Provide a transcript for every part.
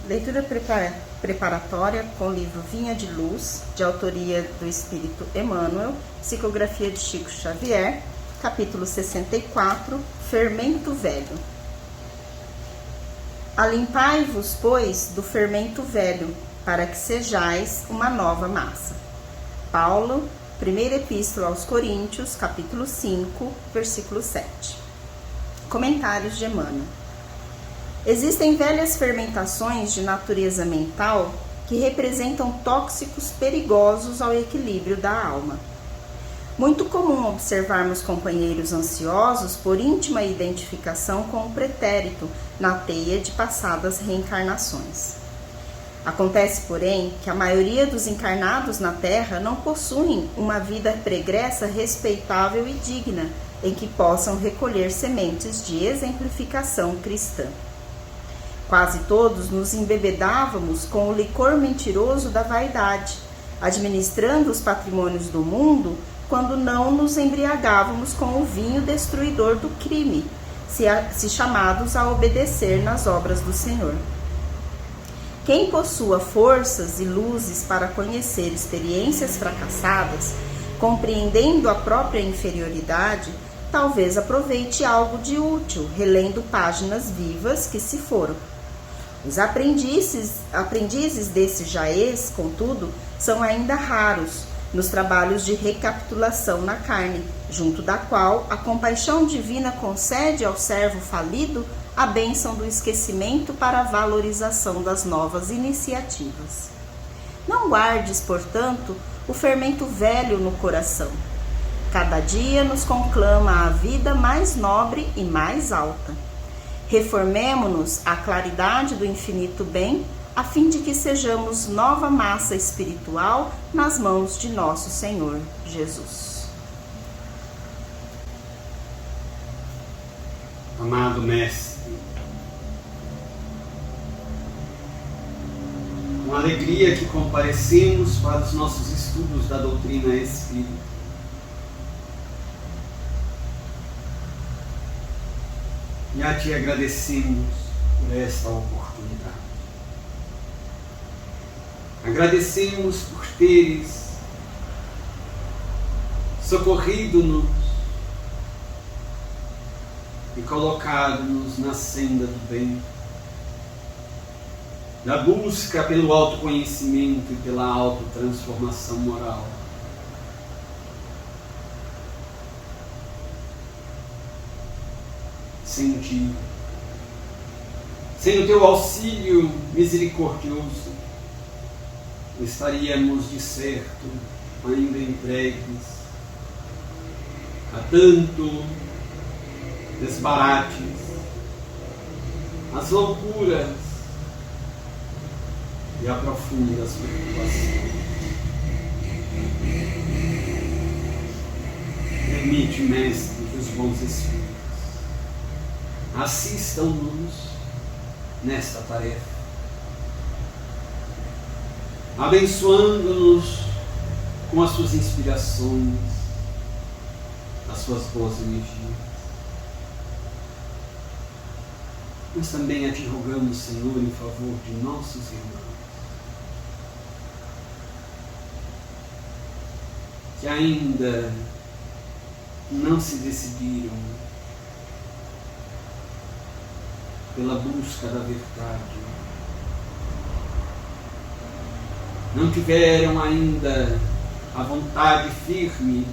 Leitura preparatória com o livro Vinha de Luz, de autoria do Espírito Emmanuel, psicografia de Chico Xavier, capítulo 64, Fermento Velho. Alimpai-vos, pois, do fermento velho, para que sejais uma nova massa. Paulo, primeira epístola aos Coríntios, capítulo 5, versículo 7. Comentários de Emmanuel. Existem velhas fermentações de natureza mental que representam tóxicos perigosos ao equilíbrio da alma. Muito comum observarmos companheiros ansiosos por íntima identificação com o pretérito na teia de passadas reencarnações. Acontece, porém, que a maioria dos encarnados na Terra não possuem uma vida pregressa respeitável e digna em que possam recolher sementes de exemplificação cristã. Quase todos nos embebedávamos com o licor mentiroso da vaidade, administrando os patrimônios do mundo, quando não nos embriagávamos com o vinho destruidor do crime, se chamados a obedecer nas obras do Senhor. Quem possua forças e luzes para conhecer experiências fracassadas, compreendendo a própria inferioridade, talvez aproveite algo de útil, relendo páginas vivas que se foram. Os aprendizes desse jaez, contudo, são ainda raros nos trabalhos de recapitulação na carne, junto da qual a compaixão divina concede ao servo falido a bênção do esquecimento para a valorização das novas iniciativas. Não guardes, portanto, o fermento velho no coração. Cada dia nos conclama a vida mais nobre e mais alta. Reformemo-nos à claridade do infinito bem, a fim de que sejamos nova massa espiritual nas mãos de nosso Senhor Jesus. Amado Mestre, com alegria que comparecemos para os nossos estudos da doutrina espírita, e a Ti agradecemos por esta oportunidade. Agradecemos por teres socorrido-nos e colocado-nos na senda do bem, da busca pelo autoconhecimento e pela autotransformação moral. Sem Ti, sem o Teu auxílio misericordioso, estaríamos de certo ainda entregues a tanto desbarates, as loucuras e a profunda flutuação. Permite, Mestre, que os bons espíritos assistam-nos nesta tarefa, abençoando-nos com as suas inspirações, as suas boas energias. Mas também a Ti rogamos, Senhor, em favor de nossos irmãos, que ainda não se decidiram pela busca da verdade, não tiveram ainda a vontade firme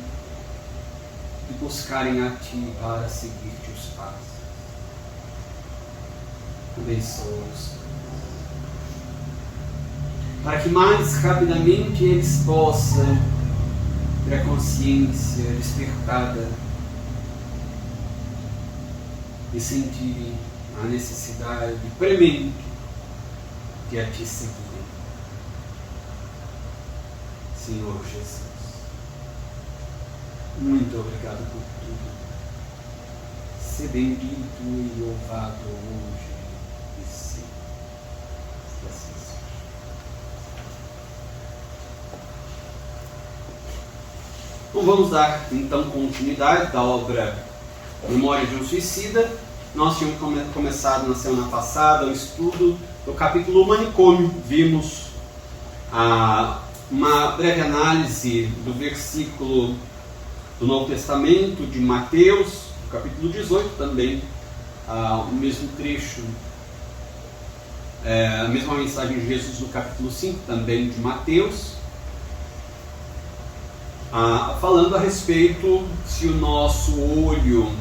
de buscarem a Ti para seguir-te os passos. Abençoa-os, para que mais rapidamente eles possam ter a consciência despertada e sentirem a necessidade premente de a Ti seguirem. Senhor Jesus, muito obrigado por tudo. Ser bendito e louvado hoje e sempre. Que assim seja. Então vamos dar então continuidade da obra Memória de um Suicida. Nós tínhamos começado na semana passada o estudo do capítulo Manicômio. Vimos uma breve análise do versículo do Novo Testamento de Mateus, capítulo 18, também o mesmo trecho, a mesma mensagem de Jesus no capítulo 5, também de Mateus, falando a respeito se o nosso olho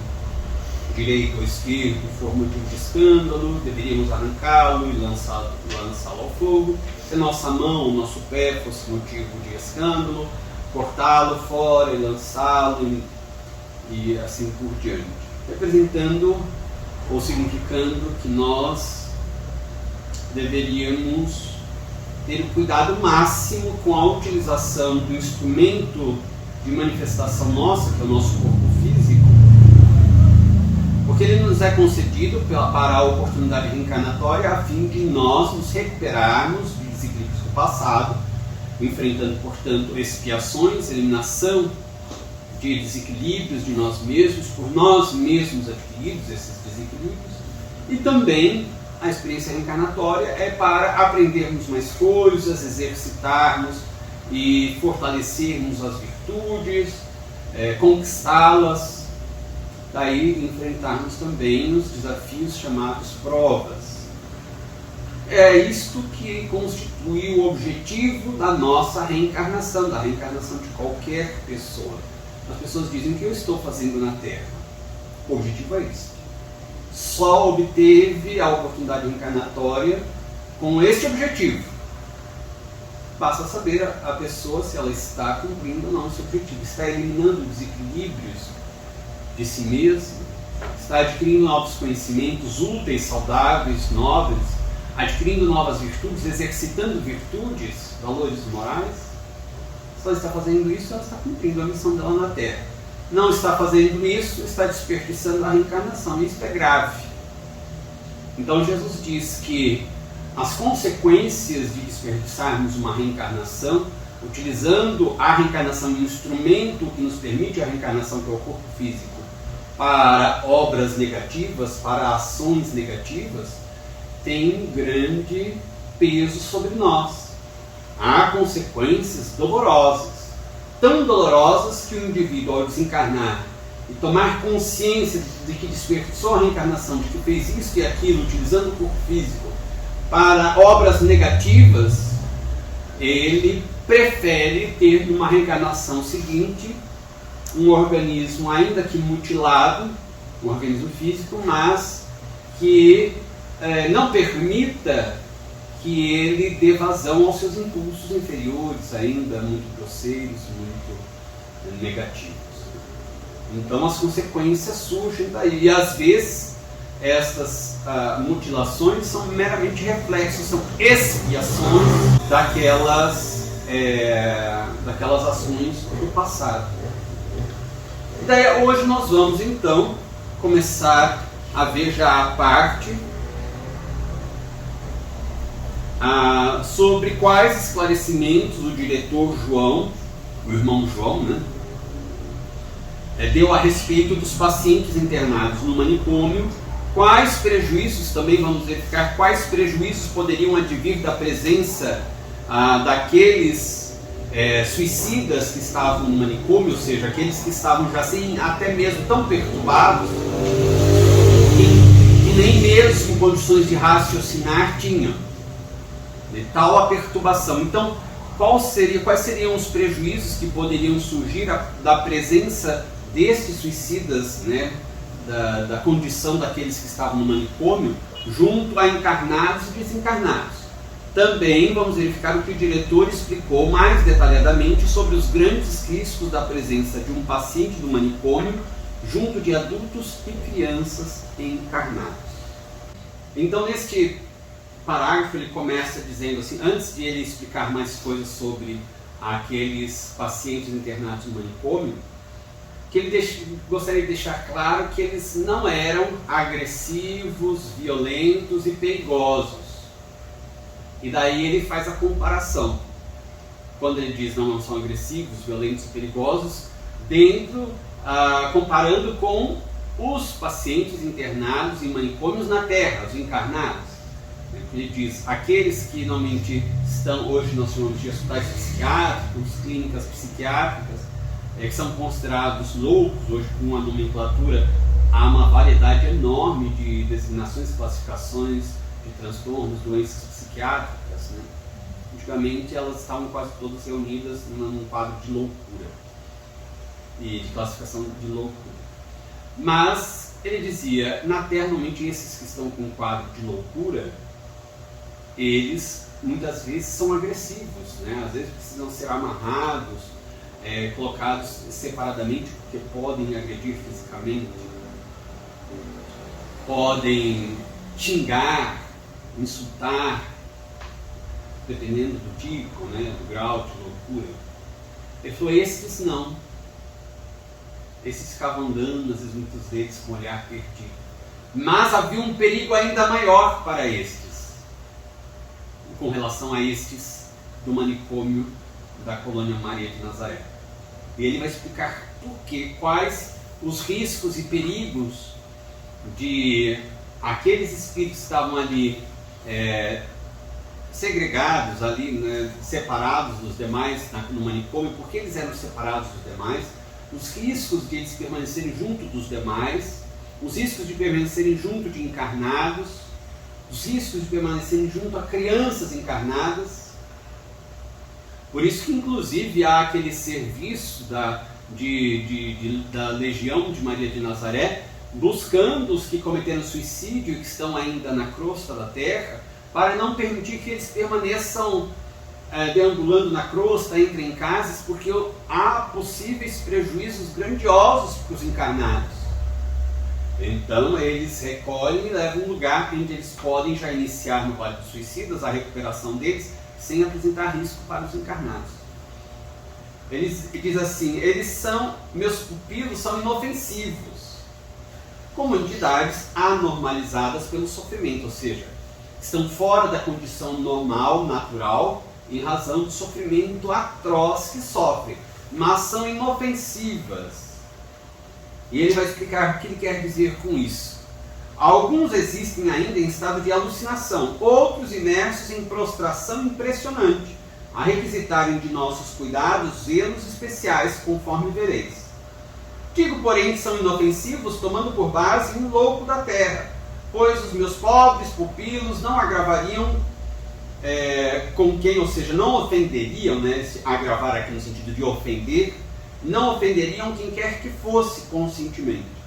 direito ou esquerdo for motivo de escândalo, deveríamos arrancá-lo e lançá-lo ao fogo. Se nossa mão, o nosso pé fosse motivo de escândalo, cortá-lo fora e lançá-lo e assim por diante. Representando ou significando que nós deveríamos ter o cuidado máximo com a utilização do instrumento de manifestação nossa, que é o nosso corpo físico, porque ele nos é concedido para a oportunidade reencarnatória a fim de nós nos recuperarmos de desequilíbrios do passado, enfrentando, portanto, expiações, eliminação de desequilíbrios de nós mesmos, por nós mesmos adquiridos esses desequilíbrios. E também a experiência reencarnatória é para aprendermos mais coisas, exercitarmos e fortalecermos as virtudes, conquistá-las, daí enfrentarmos também os desafios chamados provas. É isto que constitui o objetivo da nossa reencarnação, da reencarnação de qualquer pessoa. As pessoas dizem que eu estou fazendo na Terra. O objetivo é isso. Só obteve a oportunidade reencarnatória com este objetivo. Basta saber a pessoa se ela está cumprindo ou não esse objetivo. Está eliminando desequilíbrios de si mesma, está adquirindo novos conhecimentos úteis, saudáveis, nobres, adquirindo novas virtudes, exercitando virtudes, valores morais. Se ela está fazendo isso, ela está cumprindo a missão dela na Terra. Não está fazendo isso, está desperdiçando a reencarnação, e isso é grave. Então Jesus diz que as consequências de desperdiçarmos uma reencarnação, utilizando a reencarnação em um instrumento que nos permite a reencarnação, que é o corpo físico, para obras negativas, para ações negativas, tem um grande peso sobre nós. Há consequências dolorosas, tão dolorosas que o indivíduo, ao desencarnar e tomar consciência de que desperdiçou a reencarnação, de que fez isso e aquilo, utilizando o corpo físico para obras negativas, ele prefere ter numa reencarnação seguinte um organismo ainda que mutilado, um organismo físico, mas que não permita que ele dê vazão aos seus impulsos inferiores, ainda muito grosseiros, muito negativos. Então as consequências surgem daí. E às vezes estas mutilações são meramente reflexos, são expiações daquelas ações do passado. E daí hoje nós vamos então começar a ver já a parte sobre quais esclarecimentos o diretor João, o irmão João, deu a respeito dos pacientes internados no manicômio, quais prejuízos, também vamos verificar quais prejuízos poderiam advir da presença daqueles suicidas que estavam no manicômio, ou seja, aqueles que estavam já assim, até mesmo tão perturbados que nem mesmo condições de raciocinar tinham, de tal a perturbação. Então, quais seriam os prejuízos que poderiam surgir da presença destes suicidas, da condição daqueles que estavam no manicômio, junto a encarnados e desencarnados? Também vamos verificar o que o diretor explicou mais detalhadamente sobre os grandes riscos da presença de um paciente do manicômio junto de adultos e crianças encarnados. Então, neste parágrafo, ele começa dizendo assim, antes de ele explicar mais coisas sobre aqueles pacientes internados no manicômio, que ele gostaria de deixar claro que eles não eram agressivos, violentos e perigosos. E daí ele faz a comparação. Quando ele diz não são agressivos, violentos e perigosos, comparando com os pacientes internados em manicômios na Terra, os encarnados. Ele diz, aqueles que normalmente estão hoje nós chamamos de hospitais psiquiátricos, clínicas psiquiátricas, que são considerados loucos, hoje com uma nomenclatura, há uma variedade enorme de designações e classificações de transtornos, doenças psiquiátricas, né? Antigamente elas estavam quase todas reunidas num quadro de loucura e de classificação de loucura. Mas ele dizia, na Terra, normalmente esses que estão com um quadro de loucura, eles muitas vezes são agressivos, né? Às vezes precisam ser amarrados, colocados separadamente, porque podem agredir fisicamente, podem xingar, insultar, dependendo do tipo, né, do grau de loucura. Ele falou, esses não. Esses ficavam andando, às vezes muitos deles com o olhar perdido. Mas havia um perigo ainda maior para estes, com relação a estes do manicômio da colônia Maria de Nazaré. E ele vai explicar quais os riscos e perigos de aqueles espíritos que estavam ali segregados, ali, né, separados dos demais no manicômio, porque eles eram separados dos demais, os riscos de eles permanecerem junto dos demais, os riscos de permanecerem junto de encarnados, os riscos de permanecerem junto a crianças encarnadas. Por isso que inclusive há aquele serviço da Legião de Maria de Nazaré, buscando os que cometeram suicídio e que estão ainda na crosta da terra, para não permitir que eles permaneçam deambulando na crosta, entrem em casas, porque há possíveis prejuízos grandiosos para os encarnados. Então eles recolhem e levam um lugar onde eles podem já iniciar no Vale dos Suicidas a recuperação deles, sem apresentar risco para os encarnados. Ele diz assim, meus pupilos são inofensivos, como entidades anormalizadas pelo sofrimento, ou seja, estão fora da condição normal, natural, em razão do sofrimento atroz que sofrem, mas são inofensivas. E ele vai explicar o que ele quer dizer com isso. Alguns existem ainda em estado de alucinação, outros imersos em prostração impressionante, a requisitarem de nossos cuidados zelos especiais, conforme vereis. Digo, porém, que são inofensivos, tomando por base um louco da terra, pois os meus pobres pupilos não agravariam com quem, ou seja, não ofenderiam, né, agravar aqui no sentido de ofender, não ofenderiam quem quer que fosse com sentimento.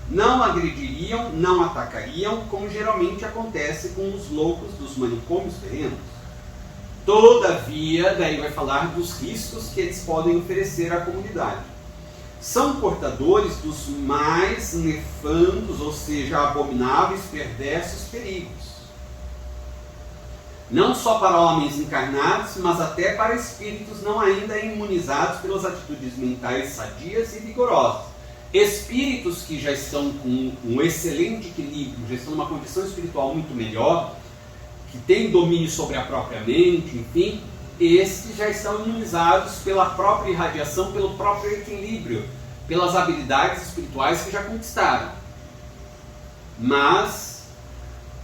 Não agrediriam, não atacariam, como geralmente acontece com os loucos dos manicômios terrenos. Todavia, daí vai falar dos riscos que eles podem oferecer à comunidade. São portadores dos mais nefandos, ou seja, abomináveis, perversos perigos. Não só para homens encarnados, mas até para espíritos não ainda imunizados pelas atitudes mentais sadias e vigorosas. Espíritos que já estão com um excelente equilíbrio, já estão numa condição espiritual muito melhor, que têm domínio sobre a própria mente, enfim, estes já estão imunizados pela própria irradiação, pelo próprio equilíbrio, pelas habilidades espirituais que já conquistaram. Mas,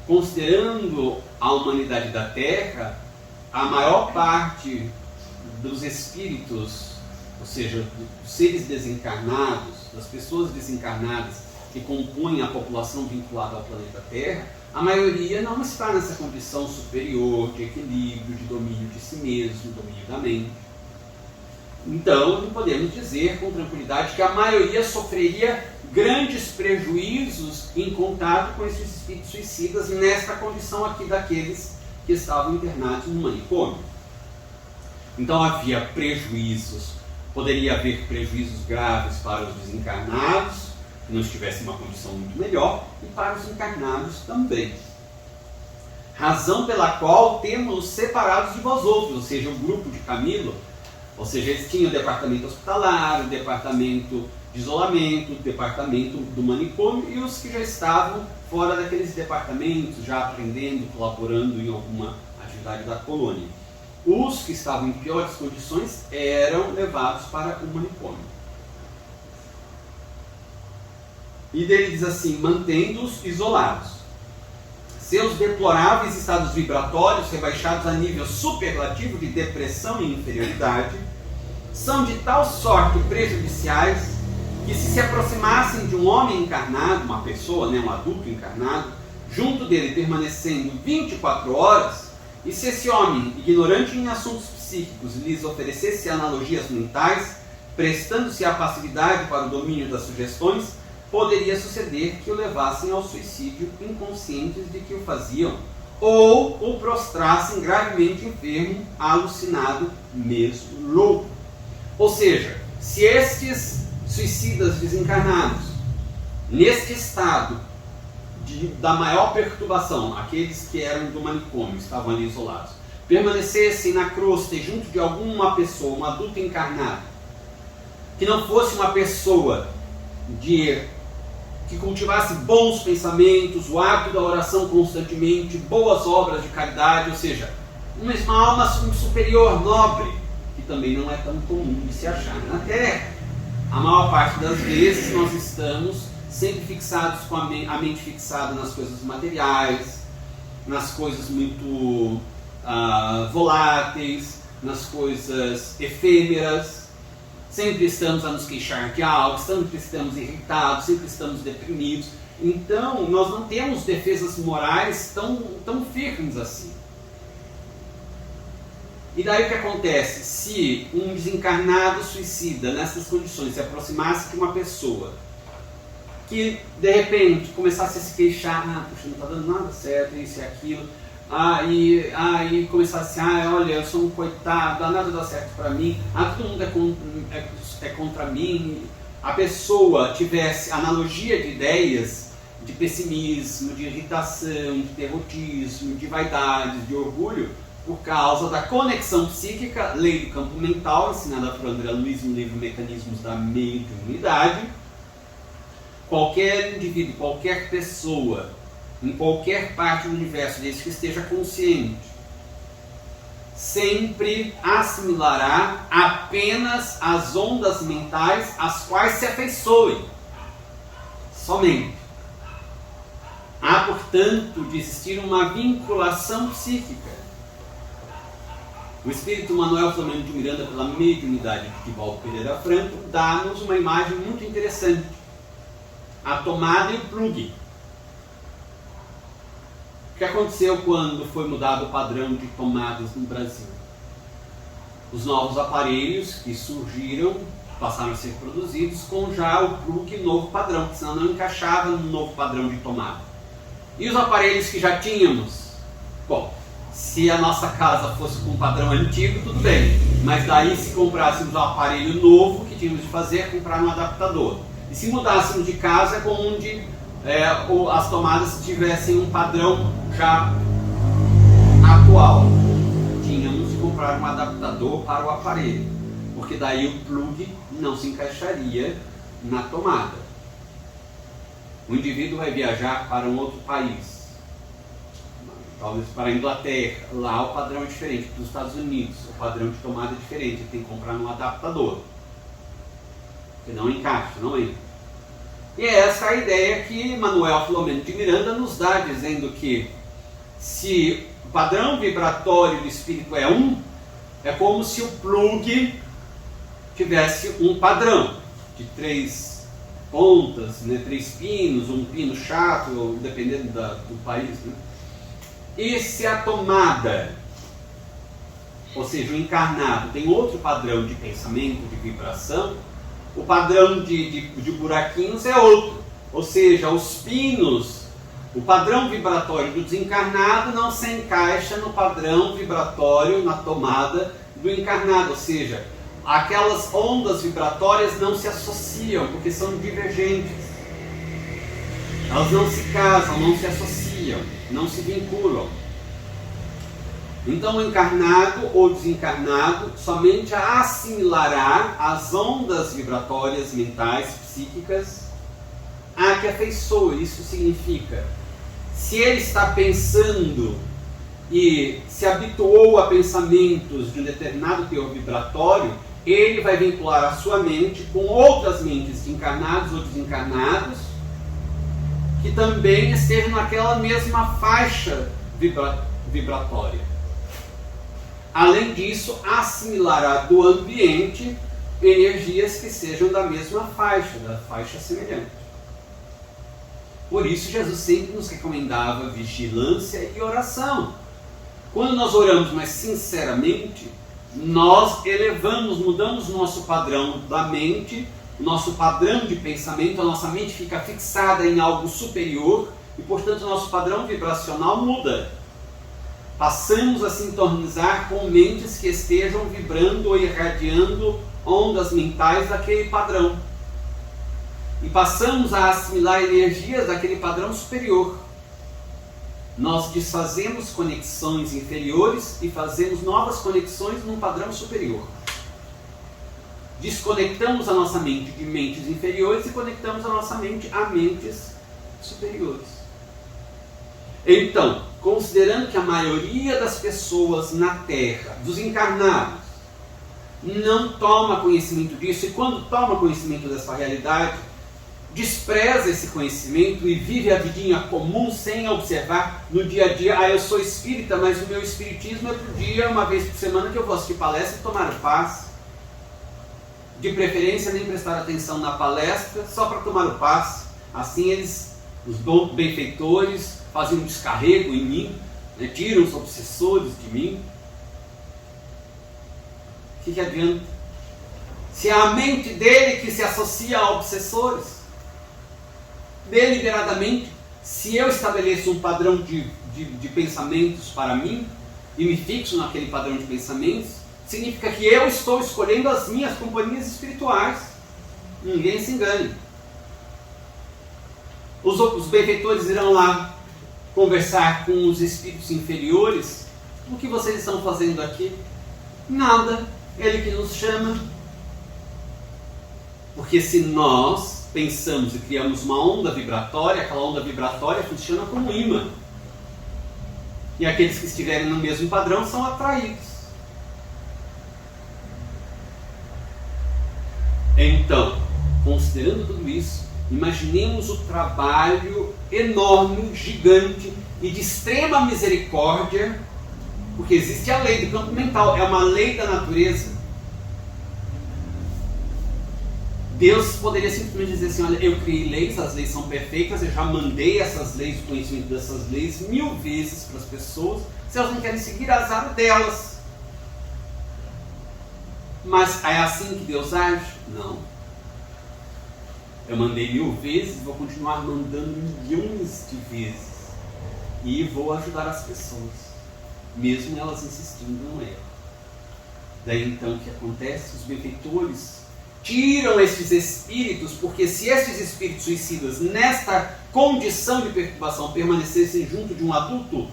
considerando a humanidade da Terra, a maior parte dos espíritos, ou seja, dos seres desencarnados, das pessoas desencarnadas que compõem a população vinculada ao planeta Terra, a maioria não está nessa condição superior de equilíbrio, de domínio de si mesmo, domínio da mente. Então, não podemos dizer com tranquilidade que a maioria sofreria grandes prejuízos em contato com esses espíritos suicidas nesta condição aqui daqueles que estavam internados no manicômio. Então havia prejuízos, poderia haver prejuízos graves para os desencarnados, que não estivessem em uma condição muito melhor, e para os encarnados também. Razão pela qual temos separados de vós outros, ou seja, o grupo de Camilo, ou seja, eles tinham o departamento hospitalar, o departamento de isolamento, o departamento do manicômio, e os que já estavam fora daqueles departamentos, já aprendendo, colaborando em alguma atividade da colônia. Os que estavam em piores condições eram levados para o manicômio. E dele diz assim, mantendo-os isolados. Seus deploráveis estados vibratórios, rebaixados a nível superlativo de depressão e inferioridade, são de tal sorte prejudiciais que se aproximassem de um homem encarnado, uma pessoa, um adulto encarnado, junto dele permanecendo 24 horas, e se esse homem, ignorante em assuntos psíquicos, lhes oferecesse analogias mentais, prestando-se à passividade para o domínio das sugestões, poderia suceder que o levassem ao suicídio inconscientes de que o faziam, ou o prostrassem gravemente enfermo, alucinado, mesmo louco. Ou seja, se estes suicidas desencarnados, neste estado da maior perturbação, aqueles que eram do manicômio, estavam ali isolados, permanecessem na crosta e junto de alguma pessoa, um adulto encarnado, que não fosse uma pessoa que cultivasse bons pensamentos, o hábito da oração constantemente, boas obras de caridade, ou seja, uma alma superior, nobre, que também não é tão comum de se achar na Terra. A maior parte das vezes nós estamos sempre fixados com a mente fixada nas coisas materiais, nas coisas muito voláteis, nas coisas efêmeras. Sempre estamos a nos queixar de algo, sempre estamos irritados, sempre estamos deprimidos. Então, nós não temos defesas morais tão firmes assim. E daí o que acontece? Se um desencarnado suicida nessas condições se aproximasse de uma pessoa que de repente começasse a se queixar, puxa, não está dando nada certo, isso e aquilo, e começasse, olha, eu sou um coitado, nada dá certo para mim, todo mundo é contra mim, a pessoa tivesse analogia de ideias, de pessimismo, de irritação, de derrotismo, de vaidade, de orgulho, por causa da conexão psíquica, lei do campo mental, ensinada por André Luiz no livro Mecanismos da Mediunidade. Qualquer indivíduo, qualquer pessoa, em qualquer parte do universo, desde que esteja consciente, sempre assimilará apenas as ondas mentais às quais se afeiçoe. Somente. Há, portanto, de existir uma vinculação psíquica. O espírito Manuel Flamengo de Miranda, pela mediunidade de Divaldo Pereira Franco, dá-nos uma imagem muito interessante. A tomada e o plugue. O que aconteceu quando foi mudado o padrão de tomadas no Brasil? Os novos aparelhos que surgiram passaram a ser produzidos com já o plugue novo padrão, porque senão não encaixava no novo padrão de tomada. E os aparelhos que já tínhamos? Bom, se a nossa casa fosse com um padrão antigo, tudo bem. Mas daí, se comprássemos um aparelho novo, o que tínhamos de fazer é comprar um adaptador. E se mudássemos de casa, é comum de as tomadas tivessem um padrão já atual. Tínhamos de comprar um adaptador para o aparelho, porque daí o plug não se encaixaria na tomada. O indivíduo vai viajar para um outro país, talvez para a Inglaterra. Lá o padrão é diferente. Para os Estados Unidos, o padrão de tomada é diferente. Ele tem que comprar um adaptador, que não encaixa, não entra. E é essa a ideia que Manuel Filomeno de Miranda nos dá, dizendo que se o padrão vibratório do espírito é um, é como se o plug tivesse um padrão de 3 pontas, 3 pinos, um pino chato, dependendo do país. E se a tomada, ou seja, o encarnado, tem outro padrão de pensamento, de vibração, o padrão de buraquinhos é outro. Ou seja, os pinos, o padrão vibratório do desencarnado não se encaixa no padrão vibratório, na tomada do encarnado. Ou seja, aquelas ondas vibratórias não se associam, porque são divergentes. Elas não se casam, não se associam, não se vinculam. Então o encarnado ou desencarnado somente assimilará as ondas vibratórias mentais, psíquicas, a que afeiçoa. Isso significa, se ele está pensando e se habituou a pensamentos de um determinado teor vibratório, ele vai vincular a sua mente com outras mentes de encarnados ou desencarnados que também estejam naquela mesma faixa vibratória. Além disso, assimilará do ambiente energias que sejam da mesma faixa, da faixa semelhante. Por isso, Jesus sempre nos recomendava vigilância e oração. Quando nós oramos, mas sinceramente, nós elevamos, mudamos o nosso padrão da mente, o nosso padrão de pensamento, a nossa mente fica fixada em algo superior e, portanto, o nosso padrão vibracional muda. Passamos a sintonizar com mentes que estejam vibrando ou irradiando ondas mentais daquele padrão. E passamos a assimilar energias daquele padrão superior. Nós desfazemos conexões inferiores e fazemos novas conexões num padrão superior. Desconectamos a nossa mente de mentes inferiores e conectamos a nossa mente a mentes superiores. Então, considerando que a maioria das pessoas na Terra, dos encarnados, não toma conhecimento disso, e quando toma conhecimento dessa realidade, despreza esse conhecimento e vive a vidinha comum sem observar no dia a dia, eu sou espírita, mas o meu espiritismo é por dia, uma vez por semana, que eu vou assistir palestra e tomar o passe. De preferência, nem prestar atenção na palestra, só para tomar o passe. Assim eles, os benfeitores, fazem um descarrego em mim, né? Tiram os obsessores de mim. O que adianta? Se é a mente dele que se associa a obsessores, deliberadamente, se eu estabeleço um padrão de pensamentos para mim, e me fixo naquele padrão de pensamentos, significa que eu estou escolhendo as minhas companhias espirituais. Ninguém se engane. Os benfeitores irão lá conversar com os espíritos inferiores. O que vocês estão fazendo aqui? Nada. Ele que nos chama. Porque se nós pensamos e criamos uma onda vibratória, aquela onda vibratória funciona como imã. E aqueles que estiverem no mesmo padrão são atraídos. Então, considerando tudo isso, imaginemos o trabalho enorme, gigante e de extrema misericórdia, porque existe a lei do campo mental, é uma lei da natureza. Deus poderia simplesmente dizer assim, olha, eu criei leis, as leis são perfeitas, eu já mandei essas leis, o conhecimento dessas leis 1000 vezes para as pessoas, se elas não querem seguir, azar delas. Mas é assim que Deus age? Não. Eu mandei 1000 vezes, vou continuar mandando milhões de vezes. E vou ajudar as pessoas, mesmo elas insistindo no erro. Daí então o que acontece? Os benfeitores tiram estes espíritos, porque se estes espíritos suicidas, nesta condição de perturbação, permanecessem junto de um adulto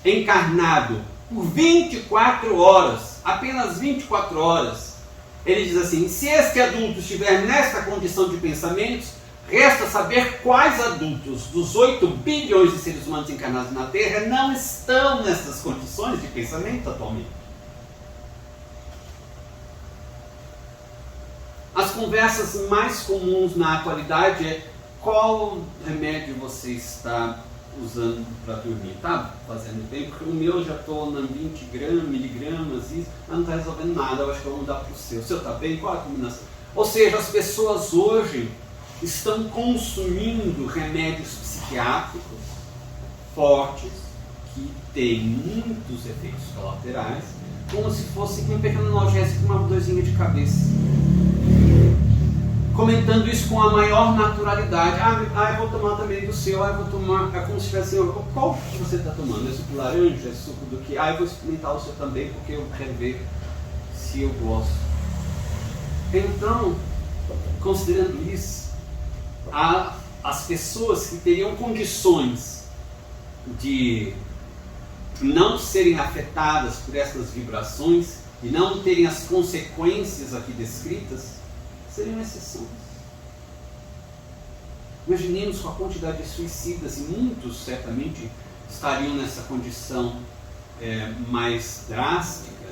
encarnado por 24 horas, apenas 24 horas, ele diz assim, se este adulto estiver nesta condição de pensamentos, resta saber quais adultos dos 8 bilhões de seres humanos encarnados na Terra não estão nessas condições de pensamento atualmente. As conversas mais comuns na atualidade é qual remédio você está usando para dormir. Está fazendo bem? Porque o meu já estou na 20 miligramas, isso, mas não está resolvendo nada, eu acho que eu vou mudar para o seu. O seu está bem? Qual a combinação? Ou seja, as pessoas hoje estão consumindo remédios psiquiátricos fortes, que têm muitos efeitos colaterais, como se fosse um pequeno analgésico com uma dorzinha de cabeça. Comentando isso com a maior naturalidade. Eu vou tomar também do seu, eu vou tomar, é como se tivesse assim, qual que você está tomando? É suco de laranja? É suco do que? Eu vou experimentar o seu também, porque eu quero ver se eu gosto. Então, considerando isso, as pessoas que teriam condições de não serem afetadas por essas vibrações e não terem as consequências aqui descritas, seriam exceções. Imaginemos com a quantidade de suicidas, e muitos certamente estariam nessa condição mais drástica,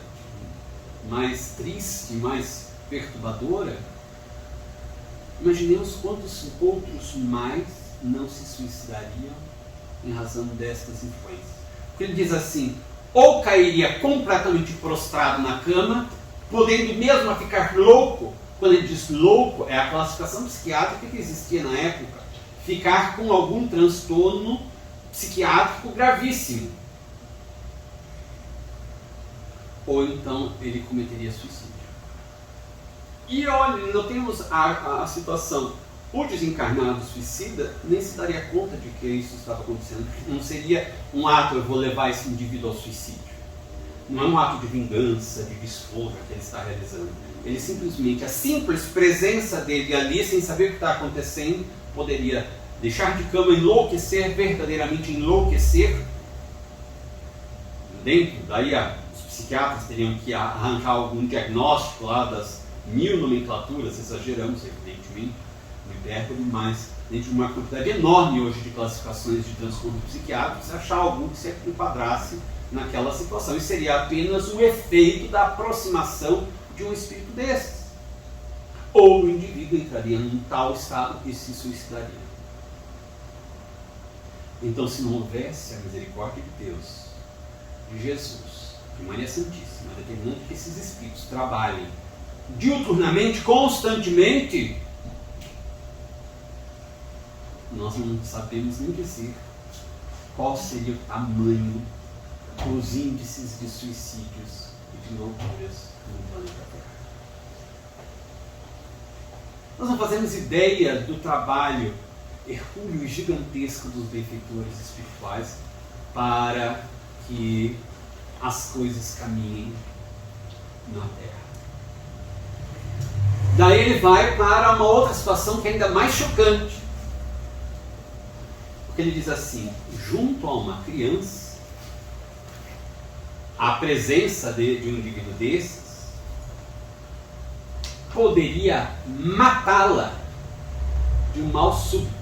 mais triste, mais perturbadora. Imaginemos quantos outros mais não se suicidariam em razão destas influências. Porque ele diz assim: ou cairia completamente prostrado na cama, podendo mesmo ficar louco. Quando ele diz louco, é a classificação psiquiátrica que existia na época. Ficar com algum transtorno psiquiátrico gravíssimo. Ou então ele cometeria suicídio. E olha, notemos a situação. O desencarnado suicida nem se daria conta de que isso estava acontecendo. Não seria um ato, eu vou levar esse indivíduo ao suicídio. Não é um ato de vingança, de desforra que ele está realizando. Ele simplesmente, a simples presença dele ali, sem saber o que está acontecendo, poderia deixar de cama, enlouquecer, verdadeiramente enlouquecer. Daí os psiquiatras teriam que arranjar algum diagnóstico lá das 1000 nomenclaturas, exageramos evidentemente, no hipérbole, mas dentro de uma quantidade enorme hoje de classificações de transtorno psiquiátrico, se achar algum que se enquadrasse naquela situação. E seria apenas o efeito da aproximação de um espírito desses. Ou o indivíduo entraria num tal estado e se suicidaria. Então, se não houvesse a misericórdia de Deus, de Jesus, de Maria Santíssima, determinando que esses espíritos trabalhem diuturnamente, constantemente, nós não sabemos nem dizer qual seria o tamanho dos índices de suicídios e de loucuras no planeta Terra. Nós não fazemos ideia do trabalho hercúleo e gigantesco dos benfeitores espirituais para que as coisas caminhem na Terra. Daí ele vai para uma outra situação que é ainda mais chocante. Porque ele diz assim: junto a uma criança, a presença de um indivíduo desses poderia matá-la de um mal súbito.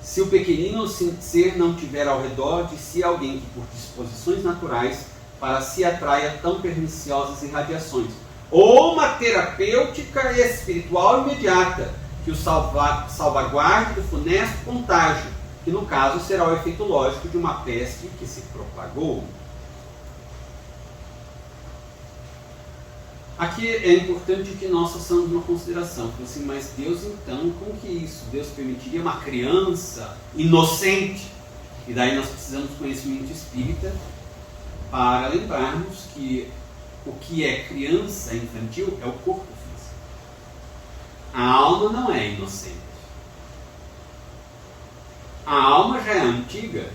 Se o pequenino ser não tiver ao redor de si alguém que por disposições naturais para si atraia tão perniciosas irradiações, ou uma terapêutica espiritual imediata que o salvaguarde do funesto contágio, que no caso será o efeito lógico de uma peste que se propagou. Aqui é importante que nós façamos uma consideração, porque assim, mas Deus então, como que isso? Deus permitiria uma criança inocente? E daí nós precisamos de conhecimento espírita para lembrarmos que o que é criança infantil é o corpo físico. A alma não é inocente. A alma já é antiga.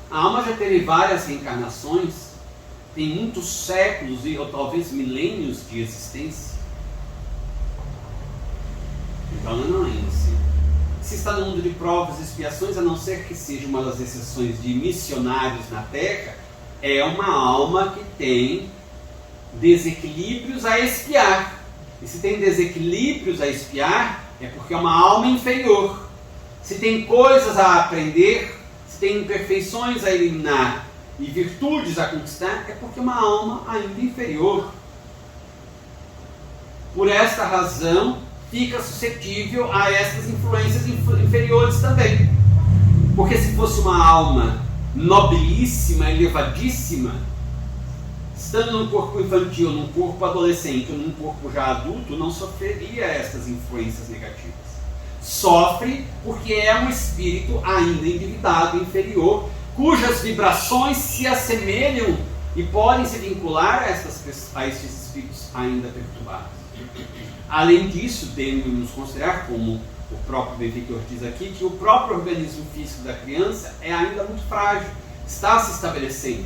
A alma já teve várias reencarnações, tem muitos séculos ou talvez milênios de existência. Então ela não é inocente. Se está no mundo de provas e expiações, a não ser que seja uma das exceções de missionários na Terra, é uma alma que tem desequilíbrios a expiar. E se tem desequilíbrios a expiar, é porque é uma alma inferior. Se tem coisas a aprender, se tem imperfeições a eliminar e virtudes a conquistar, é porque é uma alma ainda inferior. Por esta razão, fica suscetível a estas influências inferiores também. Porque se fosse uma alma nobilíssima, elevadíssima, estando num corpo infantil, num corpo adolescente ou num corpo já adulto, não sofreria estas influências negativas. Sofre porque é um espírito ainda endividado, inferior, cujas vibrações se assemelham e podem se vincular a estes espíritos ainda perturbados. Além disso, devemos considerar, como o próprio benfeitor diz aqui, que o próprio organismo físico da criança é ainda muito frágil, está se estabelecendo.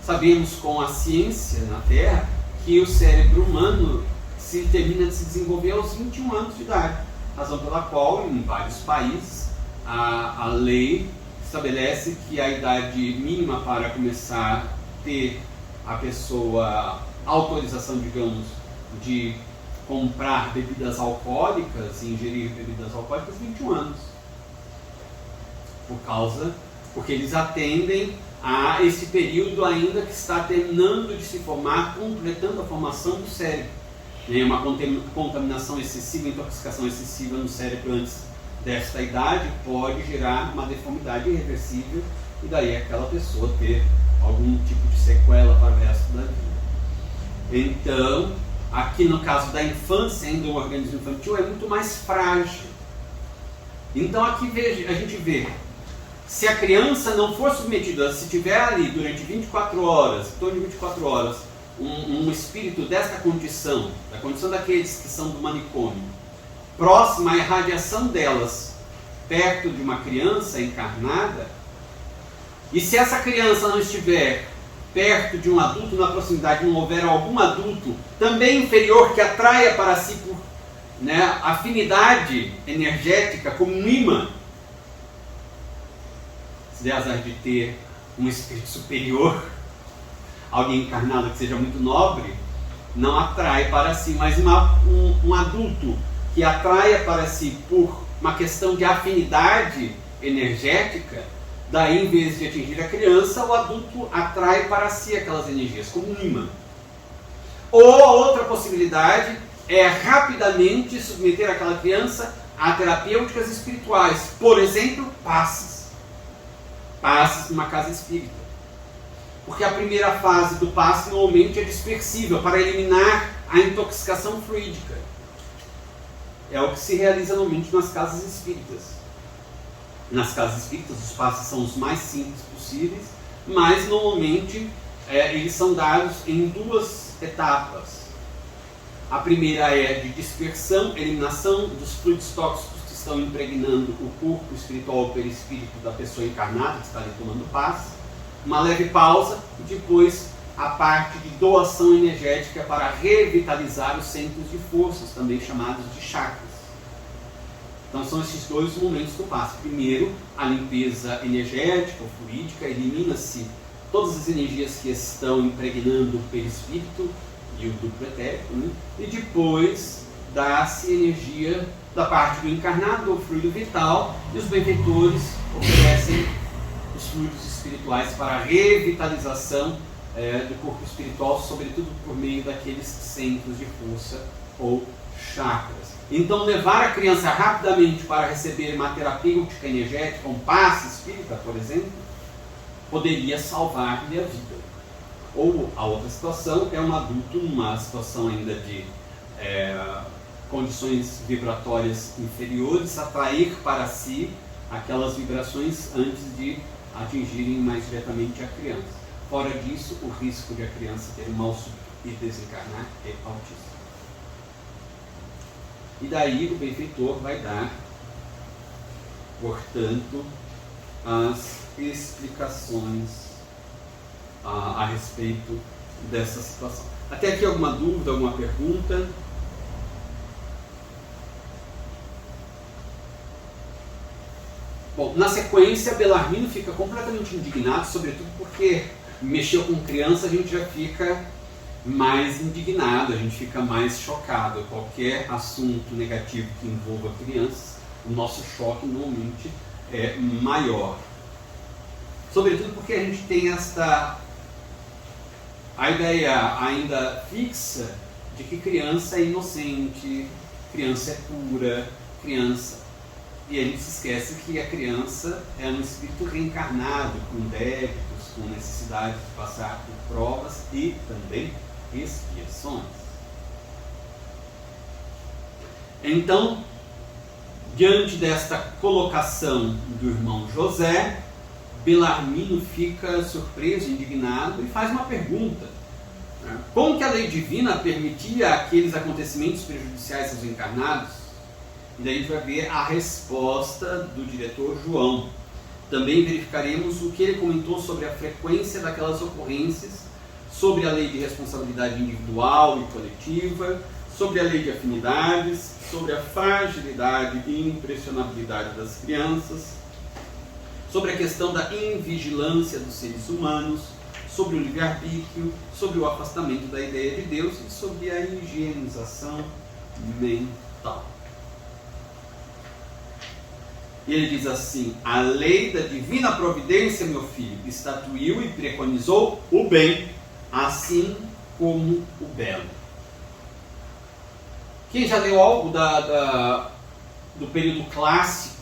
Sabemos com a ciência na Terra que o cérebro humano termina de se desenvolver aos 21 anos de idade. razão pela qual, em vários países, a lei estabelece que a idade mínima para começar a ter a pessoa autorização, digamos, de comprar bebidas alcoólicas e ingerir bebidas alcoólicas, 21 anos. Porque eles atendem a esse período ainda que está terminando de se formar, completando a formação do cérebro. Uma contaminação excessiva, intoxicação excessiva no cérebro antes desta idade pode gerar uma deformidade irreversível e daí aquela pessoa ter algum tipo de sequela para o resto da vida. Então, aqui no caso da infância, ainda o organismo infantil é muito mais frágil. Então aqui a gente vê, se a criança não for submetida, se tiver ali durante 24 horas, em torno de 24 horas, um espírito desta condição, da condição daqueles que são do manicômio, próxima à irradiação delas, perto de uma criança encarnada, e se essa criança não estiver perto de um adulto, na proximidade, não houver algum adulto também inferior que atraia para si por afinidade energética, como um imã, se der azar de ter um espírito superior, alguém encarnado que seja muito nobre, não atrai para si, mas um adulto que atraia para si por uma questão de afinidade energética, daí, em vez de atingir a criança, o adulto atrai para si aquelas energias, como um imã. Ou a outra possibilidade é rapidamente submeter aquela criança a terapêuticas espirituais, por exemplo, passes numa casa espírita. Porque a primeira fase do passe normalmente é dispersível, para eliminar a intoxicação fluídica. É o que se realiza normalmente nas casas espíritas. Nas casas espíritas, os passes são os mais simples possíveis, mas normalmente eles são dados em duas etapas. A primeira é de dispersão, eliminação dos fluidos tóxicos que estão impregnando o corpo espiritual ou perispírito da pessoa encarnada que está ali tomando passe. Uma leve pausa e depois a parte de doação energética para revitalizar os centros de forças, também chamados de chakras. Então são esses dois momentos do passe. Primeiro, a limpeza energética ou fluídica, elimina-se todas as energias que estão impregnando o perispírito e o duplo etérico, e depois dá-se energia da parte do encarnado, ou fluido vital, e os benfeitores oferecem os fluidos espirituais para a revitalização do corpo espiritual, sobretudo por meio daqueles centros de força ou chakras. Então, levar a criança rapidamente para receber uma terapêutica energética, um passe espírita, por exemplo, poderia salvar-lhe a vida. Ou a outra situação é um adulto numa situação ainda de condições vibratórias inferiores, atrair para si aquelas vibrações antes de atingirem mais diretamente a criança. Fora disso, o risco de a criança ter um mal súbito e desencarnar é altíssimo. E daí o benfeitor vai dar, portanto, as explicações a respeito dessa situação. Até aqui alguma dúvida, alguma pergunta? Bom, na sequência, Belarmino fica completamente indignado, sobretudo porque mexeu com criança, a gente já fica mais indignado, a gente fica mais chocado. Qualquer assunto negativo que envolva crianças, o nosso choque normalmente é maior. Sobretudo porque a gente tem a ideia ainda fixa de que criança é inocente, criança é pura, e a gente se esquece que a criança é um espírito reencarnado, com débitos, com necessidade de passar por provas e também expiações. Então, diante desta colocação do irmão José, Belarmino fica surpreso, indignado e faz uma pergunta. Como que a lei divina permitia aqueles acontecimentos prejudiciais aos encarnados? E daí a gente vai ver a resposta do diretor João. Também verificaremos o que ele comentou sobre a frequência daquelas ocorrências, sobre a lei de responsabilidade individual e coletiva, sobre a lei de afinidades, sobre a fragilidade e impressionabilidade das crianças, sobre a questão da invigilância dos seres humanos, sobre o livre-arbítrio, sobre o afastamento da ideia de Deus e sobre a higienização mental. E ele diz assim: a lei da divina providência, meu filho, estatuiu e preconizou o bem, assim como o belo. Quem já leu algo do período clássico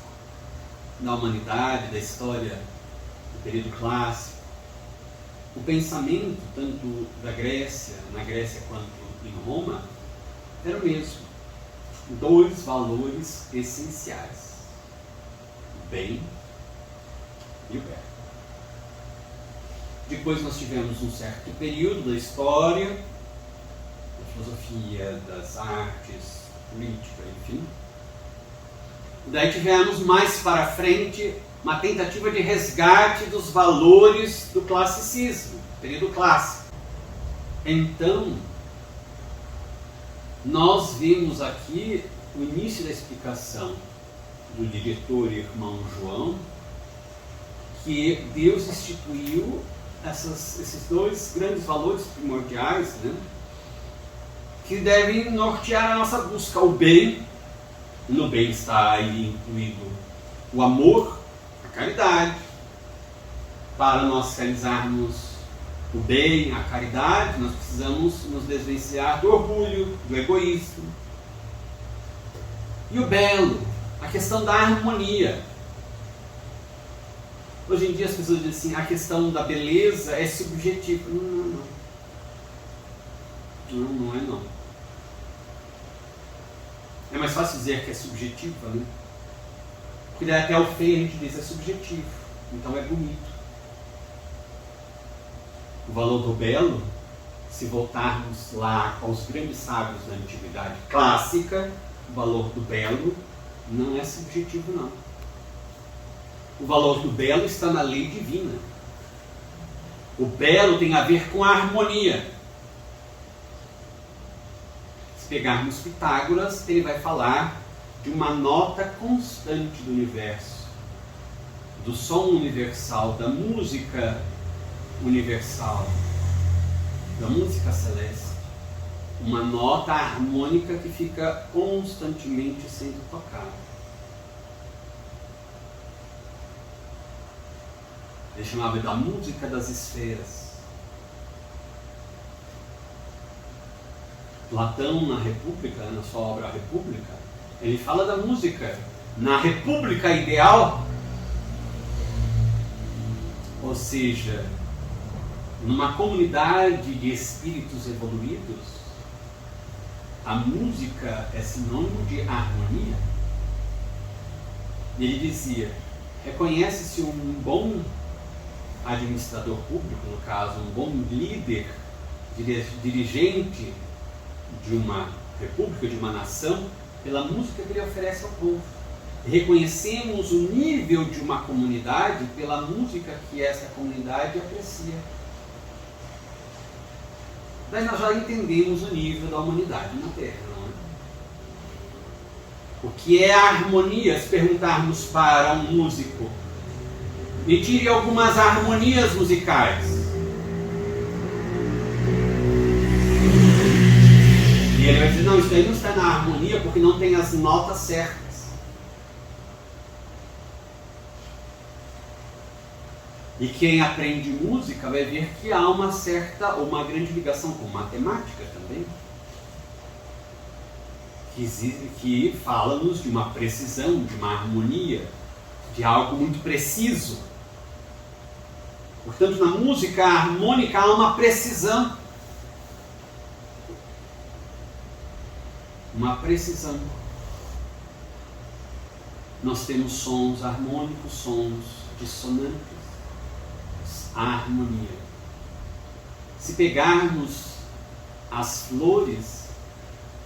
da humanidade, da história do período clássico, o pensamento, tanto da Grécia, na Grécia quanto em Roma, era o mesmo. Dois valores essenciais: o bem e o belo. Depois nós tivemos um certo período da história, da filosofia, das artes, política, enfim. Daí tivemos mais para frente uma tentativa de resgate dos valores do classicismo, período clássico. Então, nós vimos aqui o início da explicação do diretor irmão João, que Deus instituiu esses dois grandes valores primordiais, né, que devem nortear a nossa busca. O bem, no bem está aí incluído o amor, a caridade. Para nós realizarmos o bem, a caridade, nós precisamos nos desvencilhar do orgulho, do egoísmo. E o belo, a questão da harmonia. Hoje em dia as pessoas dizem assim: a questão da beleza é subjetiva. Não é não. É mais fácil dizer que é subjetiva, né? Porque daí até o feio a gente diz é subjetivo, então é bonito. O valor do belo, se voltarmos lá aos grandes sábios da antiguidade clássica, o valor do belo não é subjetivo, não. O valor do belo está na lei divina. O belo tem a ver com a harmonia. Se pegarmos Pitágoras, ele vai falar de uma nota constante do universo, do som universal, da música universal, da música celeste. Uma nota harmônica que fica constantemente sendo tocada. Ele chamava da música das esferas. Platão, na República, na sua obra A República, ele fala da música na República ideal, ou seja, numa comunidade de espíritos evoluídos, a música é sinônimo de harmonia. E ele dizia: reconhece-se um bom administrador público, no caso, um bom líder, dirigente de uma república, de uma nação, pela música que ele oferece ao povo. Reconhecemos o nível de uma comunidade pela música que essa comunidade aprecia. Mas nós já entendemos o nível da humanidade na Terra, não é? O que é a harmonia? Se perguntarmos para um músico, me tire algumas harmonias musicais. E ele vai dizer: não, isso aí não está na harmonia porque não tem as notas certas. E quem aprende música vai ver que há uma grande ligação com matemática também, que fala-nos de uma precisão, de uma harmonia, de algo muito preciso. Portanto, na música harmônica há uma precisão. Uma precisão. Nós temos sons harmônicos, sons dissonantes. A harmonia. Se pegarmos as flores,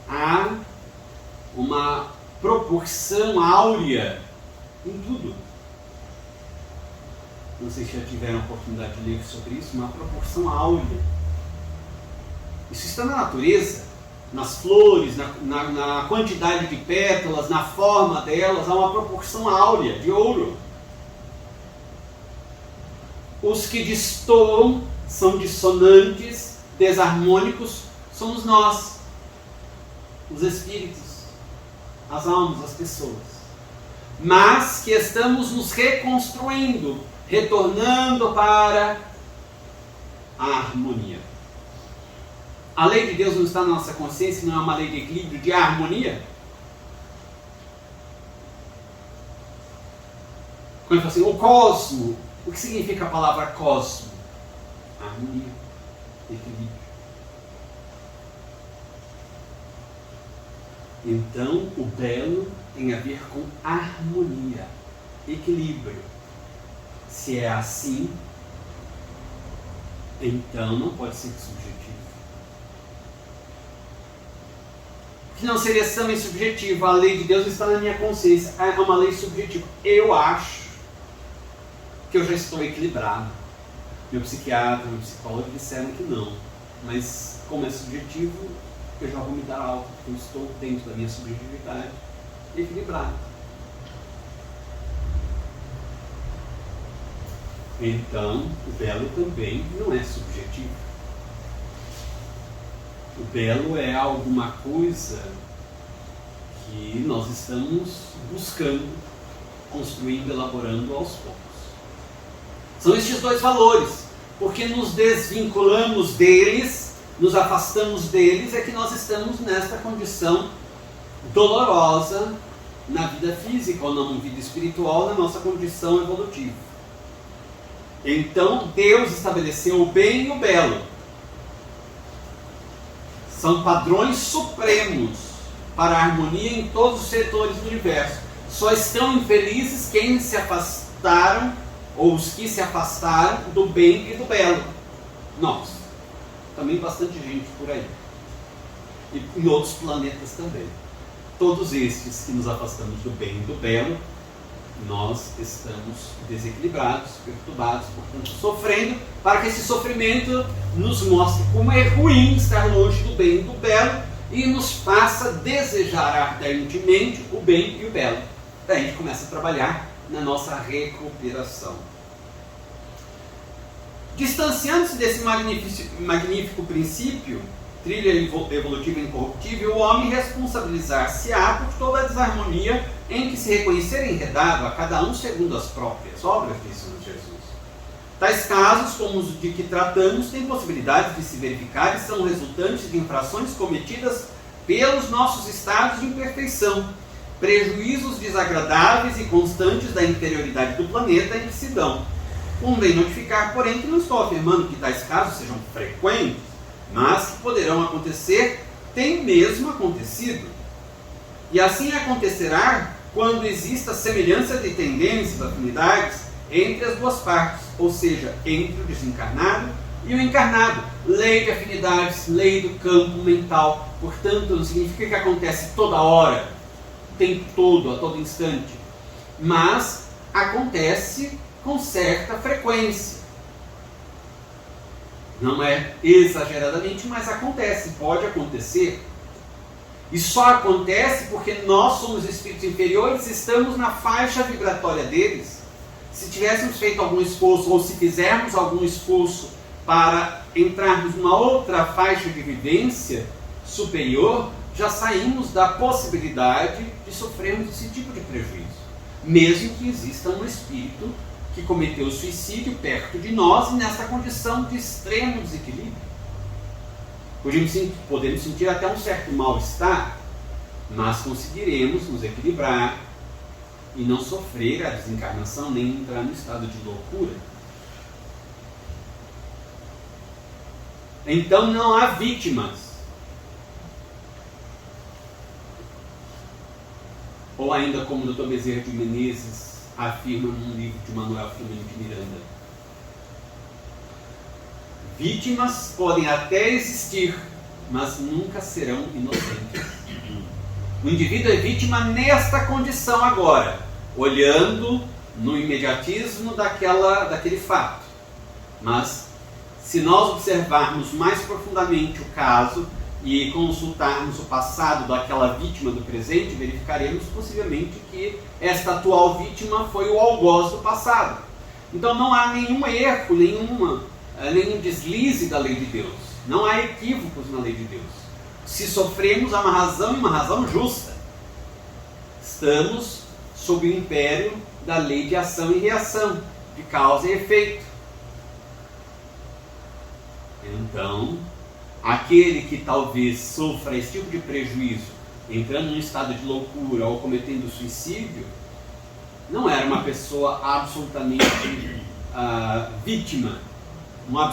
há uma proporção áurea em tudo. Não sei se já tiveram a oportunidade de ler sobre isso, uma proporção áurea. Isso está na natureza. nas flores, na quantidade de pétalas, na forma delas, há uma proporção áurea de ouro. Os que destoam, são dissonantes, desarmônicos, somos nós, os espíritos, as almas, as pessoas. Mas que estamos nos reconstruindo, retornando para a harmonia. A lei de Deus não está na nossa consciência, não é uma lei de equilíbrio, de harmonia? Quando ele fala assim, o cosmo, o que significa a palavra cosmo? Harmonia, equilíbrio. Então, o belo tem a ver com harmonia, equilíbrio. Se é assim, então não pode ser subjetivo. Que não seria também subjetivo. A lei de Deus está na minha consciência. É uma lei subjetiva. Eu acho que eu já estou equilibrado. Meu psiquiatra, meu psicólogo disseram que não. Mas como é subjetivo, eu já vou me dar alta, porque eu estou dentro da minha subjetividade equilibrado. Então, o belo também não é subjetivo. O belo é alguma coisa que nós estamos buscando, construindo, elaborando aos poucos. São estes dois valores, porque nos desvinculamos deles, nos afastamos deles, é que nós estamos nesta condição dolorosa na vida física ou na vida espiritual, na nossa condição evolutiva. Então, Deus estabeleceu o bem e o belo. São padrões supremos para a harmonia em todos os setores do universo. Só estão infelizes quem se afastaram, ou os que se afastaram do bem e do belo. Nós. Também bastante gente por aí. E em outros planetas também. Todos estes que nos afastamos do bem e do belo, nós estamos desequilibrados, perturbados, portanto sofrendo, para que esse sofrimento nos mostre como é ruim estar longe do bem e do belo e nos faça desejar ardentemente o bem e o belo. Daí a gente começa a trabalhar na nossa recuperação. Distanciando-se desse magnífico princípio, trilha evolutiva incorruptível, o homem responsabilizar-se-á por toda a desarmonia em que se reconhecer enredado, a cada um segundo as próprias obras, disse Jesus. Tais casos, como os de que tratamos, têm possibilidade de se verificar e são resultantes de infrações cometidas pelos nossos estados de imperfeição, prejuízos desagradáveis e constantes da interioridade do planeta em que se dão. Convém notificar, porém, que não estou afirmando que tais casos sejam frequentes, mas que poderão acontecer, tem mesmo acontecido. E assim acontecerá quando exista semelhança de tendências, afinidades entre as duas partes, ou seja, entre o desencarnado e o encarnado. Lei de afinidades, lei do campo mental. Portanto, não significa que acontece toda hora, o tempo todo, a todo instante, mas acontece com certa frequência. Não é exageradamente, mas acontece, pode acontecer. E só acontece porque nós somos espíritos inferiores, estamos na faixa vibratória deles. Se tivéssemos feito algum esforço, ou se fizermos algum esforço para entrarmos numa outra faixa de vivência superior, já saímos da possibilidade de sofrermos esse tipo de prejuízo. Mesmo que exista um espírito que cometeu suicídio perto de nós e nessa condição de extremo desequilíbrio. Podemos sentir até um certo mal-estar, mas conseguiremos nos equilibrar e não sofrer a desencarnação nem entrar no estado de loucura. Então não há vítimas. Ou ainda como o Dr. Bezerra de Menezes afirma num livro de Manuel Filomeno de Miranda, vítimas podem até existir, mas nunca serão inocentes. O indivíduo é vítima nesta condição agora, olhando no imediatismo daquele fato. Mas, se nós observarmos mais profundamente o caso, e consultarmos o passado daquela vítima do presente, verificaremos possivelmente que esta atual vítima foi o algoz do passado. Então não há nenhum erro, nenhum deslize da lei de Deus. Não há equívocos na lei de Deus. Se sofremos, há uma razão e uma razão justa. Estamos sob o império da lei de ação e reação, de causa e efeito. Então, aquele que talvez sofra esse tipo de prejuízo, entrando em um estado de loucura ou cometendo suicídio, não era uma pessoa absolutamente vítima, uma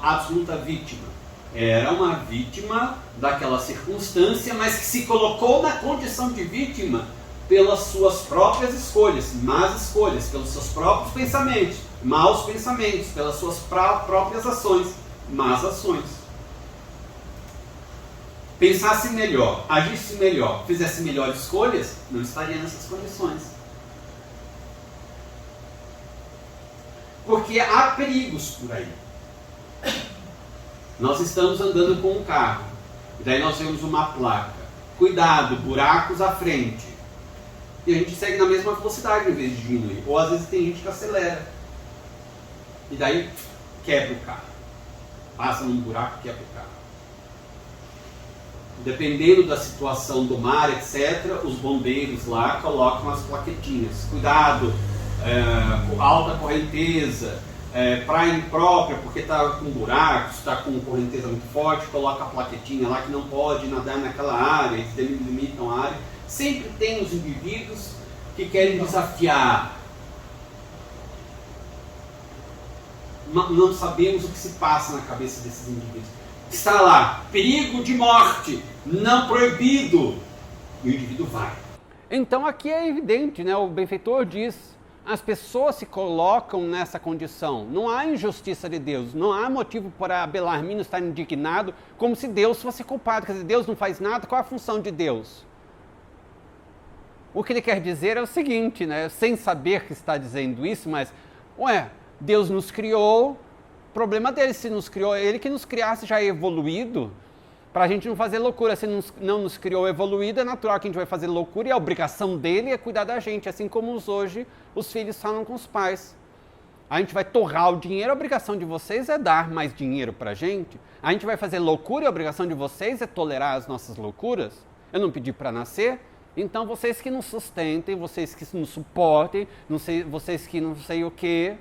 absoluta vítima. Era uma vítima daquela circunstância, mas que se colocou na condição de vítima pelas suas próprias escolhas, más escolhas, pelos seus próprios pensamentos, maus pensamentos, pelas suas próprias ações, más ações. Pensasse melhor, agisse melhor, fizesse melhores escolhas, não estaria nessas condições. Porque há perigos por aí. Nós estamos andando com um carro, e daí nós vemos uma placa: cuidado, buracos à frente. E a gente segue na mesma velocidade em vez de diminuir. Ou às vezes tem gente que acelera. E daí quebra o carro. Passa num buraco e quebra o carro. Dependendo da situação do mar, etc., os bombeiros lá colocam as plaquetinhas: cuidado, alta correnteza, praia imprópria porque está com buracos, está com correnteza muito forte, coloca a plaquetinha lá que não pode nadar naquela área, eles delimitam a área. Sempre tem os indivíduos que querem desafiar. Não sabemos o que se passa na cabeça desses indivíduos. Está lá, perigo de morte, não proibido. E o indivíduo vai. Então aqui é evidente, né? O benfeitor diz: as pessoas se colocam nessa condição. Não há injustiça de Deus. Não há motivo para Belarmino estar indignado como se Deus fosse culpado. Quer dizer, Deus não faz nada. Qual é a função de Deus? O que ele quer dizer é o seguinte, né? Sem saber que está dizendo isso, mas, Deus nos criou, problema dele, se nos criou, ele que nos criasse já evoluído, para a gente não fazer loucura. Se não nos criou evoluído, é natural que a gente vai fazer loucura, e a obrigação dele é cuidar da gente, assim como hoje os filhos falam com os pais. A gente vai torrar o dinheiro, a obrigação de vocês é dar mais dinheiro para a gente. A gente vai fazer loucura, e a obrigação de vocês é tolerar as nossas loucuras. Eu não pedi para nascer, então vocês que nos sustentem, vocês que nos suportem, vocês que não sei o quê.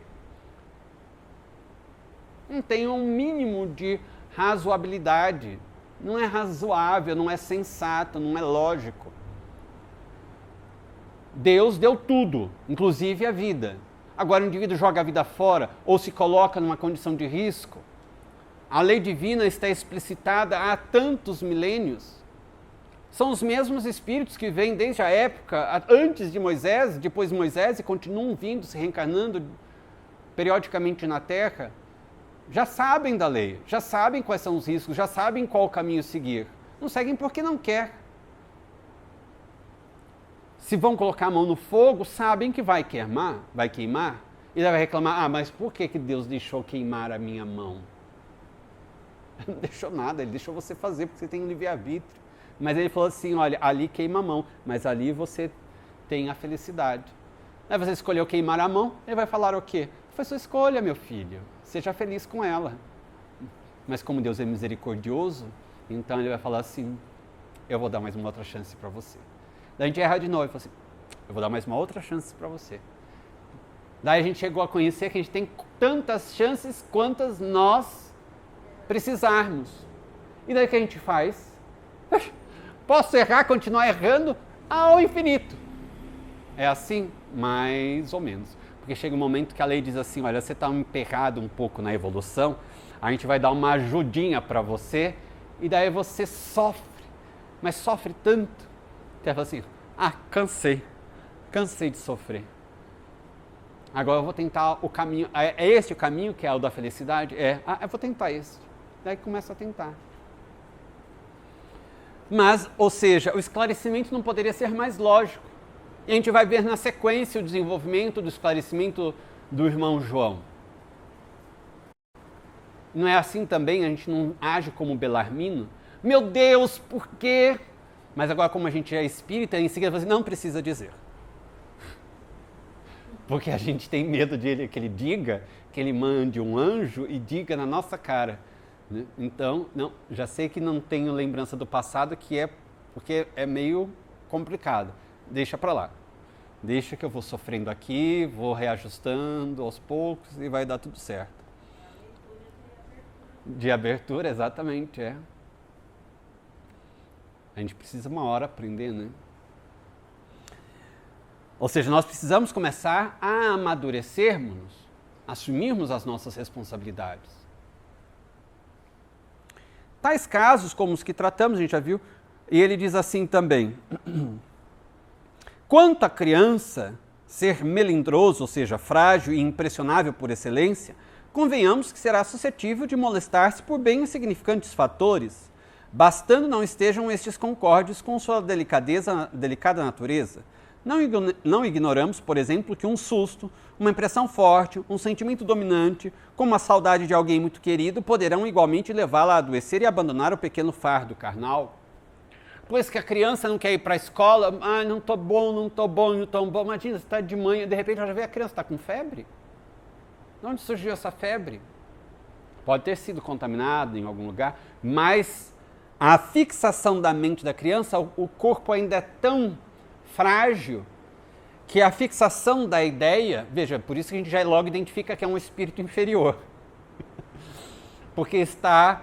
Não tem um mínimo de razoabilidade. Não é razoável, não é sensato, não é lógico. Deus deu tudo, inclusive a vida. Agora o indivíduo joga a vida fora ou se coloca numa condição de risco. A lei divina está explicitada há tantos milênios. São os mesmos espíritos que vêm desde a época antes de Moisés, depois de Moisés, e continuam vindo, se reencarnando periodicamente na Terra. Já sabem da lei, já sabem quais são os riscos, já sabem qual caminho seguir. Não seguem porque não quer. Se vão colocar a mão no fogo, sabem que vai queimar, e vai reclamar: mas por que Deus deixou queimar a minha mão? Não deixou nada, ele deixou você fazer porque você tem um livre-arbítrio. Mas ele falou assim: olha, ali queima a mão, mas ali você tem a felicidade. Aí você escolheu queimar a mão, ele vai falar o quê? Foi sua escolha, meu filho. Seja feliz com ela. Mas como Deus é misericordioso, então ele vai falar assim: eu vou dar mais uma outra chance para você. Daí a gente erra de novo e fala assim: eu vou dar mais uma outra chance para você. Daí a gente chegou a conhecer que a gente tem tantas chances quantas nós precisarmos. E daí o que a gente faz? Posso errar, continuar errando ao infinito. É assim? Mais ou menos. Porque chega um momento que a lei diz assim: olha, você está emperrado um pouco na evolução, a gente vai dar uma ajudinha para você, e daí você sofre, mas sofre tanto, que ela fala assim: cansei de sofrer. Agora eu vou tentar o caminho, é este o caminho que é o da felicidade? Eu vou tentar esse. Daí começa a tentar. Mas, ou seja, o esclarecimento não poderia ser mais lógico. E a gente vai ver na sequência o desenvolvimento do esclarecimento do irmão João. Não é assim também? A gente não age como Belarmino? Meu Deus, por quê? Mas agora, como a gente é espírita, em seguida você não precisa dizer. Porque a gente tem medo de que ele diga, que ele mande um anjo e diga na nossa cara. Né? Então, não, já sei que não tenho lembrança do passado, porque é meio complicado. Deixa para lá. Deixa que eu vou sofrendo aqui, vou reajustando aos poucos e vai dar tudo certo. De abertura, exatamente, é. A gente precisa uma hora aprender, né? Ou seja, nós precisamos começar a amadurecermos, assumirmos as nossas responsabilidades. Tais casos como os que tratamos, a gente já viu, e ele diz assim também: quanto a criança ser melindroso, ou seja, frágil e impressionável por excelência, convenhamos que será suscetível de molestar-se por bem insignificantes fatores, bastando não estejam estes concordes com sua delicada natureza. Não ignoramos, por exemplo, que um susto, uma impressão forte, um sentimento dominante, como a saudade de alguém muito querido, poderão igualmente levá-la a adoecer e abandonar o pequeno fardo carnal. Pois que a criança não quer ir para a escola, não estou bom. Imagina, você está de manhã, de repente ela já vê a criança está com febre. De onde surgiu essa febre? Pode ter sido contaminado em algum lugar, mas a fixação da mente da criança, o corpo ainda é tão frágil que a fixação da ideia, veja, por isso que a gente já logo identifica que é um espírito inferior, porque está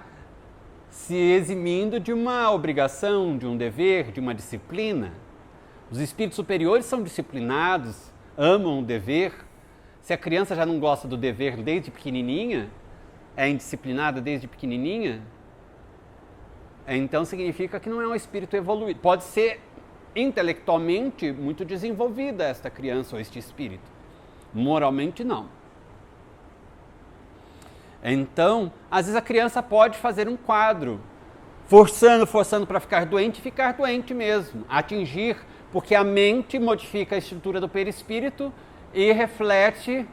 se eximindo de uma obrigação, de um dever, de uma disciplina. Os espíritos superiores são disciplinados, amam o dever. Se a criança já não gosta do dever desde pequenininha, é indisciplinada desde pequenininha, então significa que não é um espírito evoluído. Pode ser intelectualmente muito desenvolvida esta criança ou este espírito. Moralmente, não. Então, às vezes a criança pode fazer um quadro, forçando para ficar doente e ficar doente mesmo, atingir, porque a mente modifica a estrutura do perispírito e reflete-se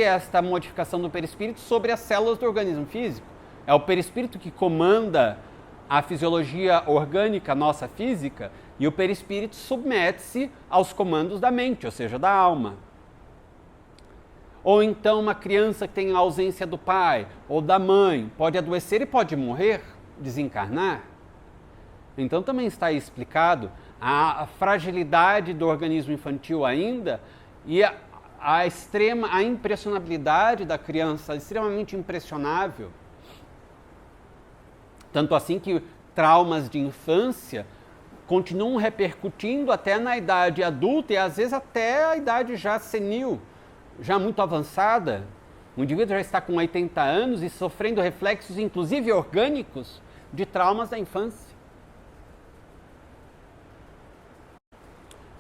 esta modificação do perispírito sobre as células do organismo físico. É o perispírito que comanda a fisiologia orgânica nossa física e o perispírito submete-se aos comandos da mente, ou seja, da alma. Ou então uma criança que tem a ausência do pai ou da mãe pode adoecer e pode morrer, desencarnar. Então também está aí explicado a fragilidade do organismo infantil ainda e a impressionabilidade da criança, extremamente impressionável. Tanto assim que traumas de infância continuam repercutindo até na idade adulta e às vezes até a idade já senil, já muito avançada. O indivíduo já está com 80 anos e sofrendo reflexos, inclusive orgânicos, de traumas da infância.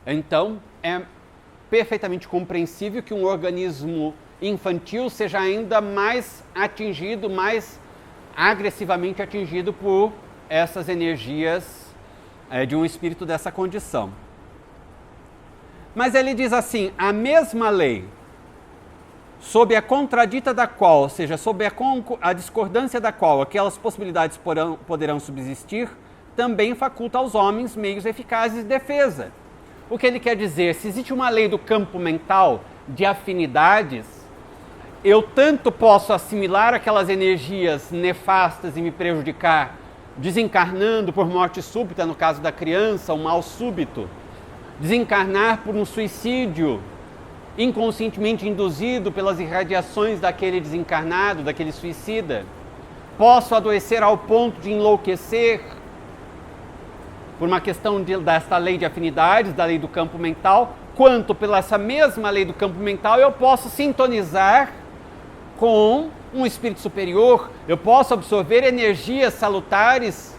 Então, é perfeitamente compreensível que um organismo infantil seja ainda mais atingido, mais agressivamente atingido por essas energias de um espírito dessa condição. Mas ele diz assim: a mesma lei, sob a contradita da qual, ou seja, sob a discordância da qual aquelas possibilidades poderão subsistir, também faculta aos homens meios eficazes de defesa. O que ele quer dizer? Se existe uma lei do campo mental de afinidades, eu tanto posso assimilar aquelas energias nefastas e me prejudicar, desencarnando por morte súbita, no caso da criança, um mal súbito, desencarnar por um suicídio inconscientemente induzido pelas irradiações daquele desencarnado, daquele suicida. Posso adoecer ao ponto de enlouquecer por uma questão desta lei de afinidades, da lei do campo mental, quanto pela essa mesma lei do campo mental eu posso sintonizar com um espírito superior, eu posso absorver energias salutares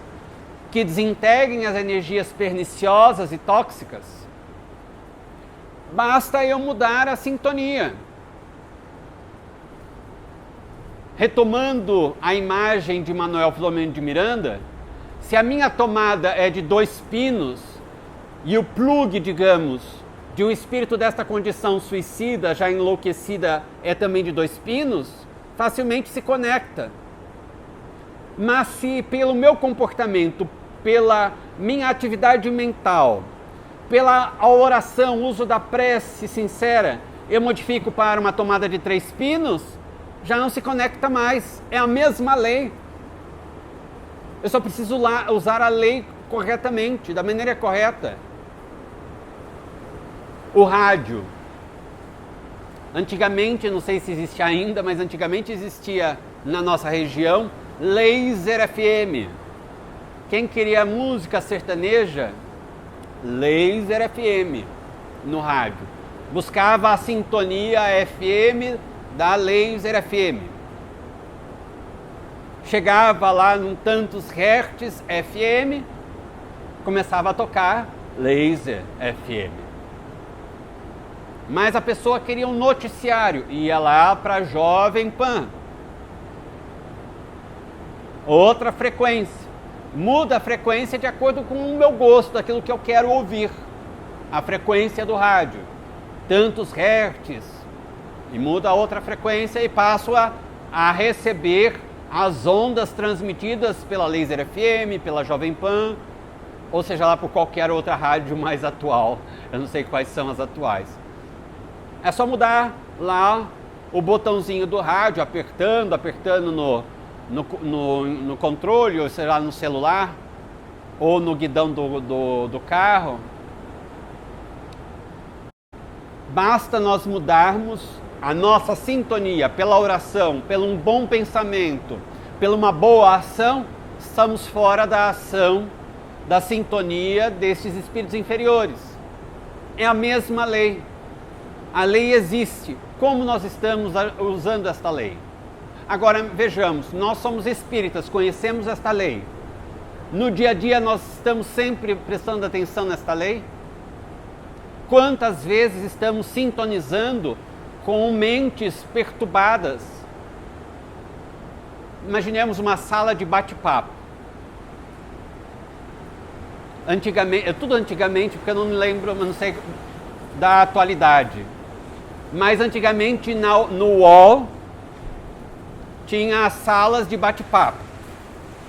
que desintegrem as energias perniciosas e tóxicas. Basta eu mudar a sintonia. Retomando a imagem de Manuel Filomeno de Miranda, se a minha tomada é de 2 pinos e o plugue, digamos, de um espírito desta condição suicida, já enlouquecida, é também de 2 pinos, facilmente se conecta. Mas se pelo meu comportamento, pela minha atividade mental, pela oração, uso da prece sincera, eu modifico para uma tomada de 3 pinos, já não se conecta mais. É a mesma lei. Eu só preciso usar a lei corretamente, da maneira correta. O rádio. Antigamente, não sei se existe ainda, mas antigamente existia na nossa região Laser FM. Quem queria música sertaneja, Laser FM no rádio. Buscava a sintonia FM da Laser FM. Chegava lá num tantos hertz FM, começava a tocar Laser FM. Mas a pessoa queria um noticiário, ia lá para Jovem Pan. Outra frequência. Muda a frequência de acordo com o meu gosto, daquilo que eu quero ouvir. A frequência do rádio. Tantos hertz. E muda a outra frequência e passo a receber as ondas transmitidas pela Laser FM, pela Jovem Pan, ou seja lá por qualquer outra rádio mais atual. Eu não sei quais são as atuais. É só mudar lá o botãozinho do rádio, apertando no controle, ou sei lá, no celular, ou no guidão do carro. Basta nós mudarmos a nossa sintonia pela oração, pelo um bom pensamento, pela uma boa ação, estamos fora da ação, da sintonia desses espíritos inferiores. É a mesma lei. A lei existe. Como nós estamos usando esta lei? Agora vejamos, nós somos espíritas, conhecemos esta lei. No dia a dia nós estamos sempre prestando atenção nesta lei? Quantas vezes estamos sintonizando com mentes perturbadas? Imaginemos uma sala de bate-papo. Antigamente, tudo antigamente, porque eu não me lembro, eu não sei da atualidade. Mas antigamente no UOL tinha as salas de bate-papo.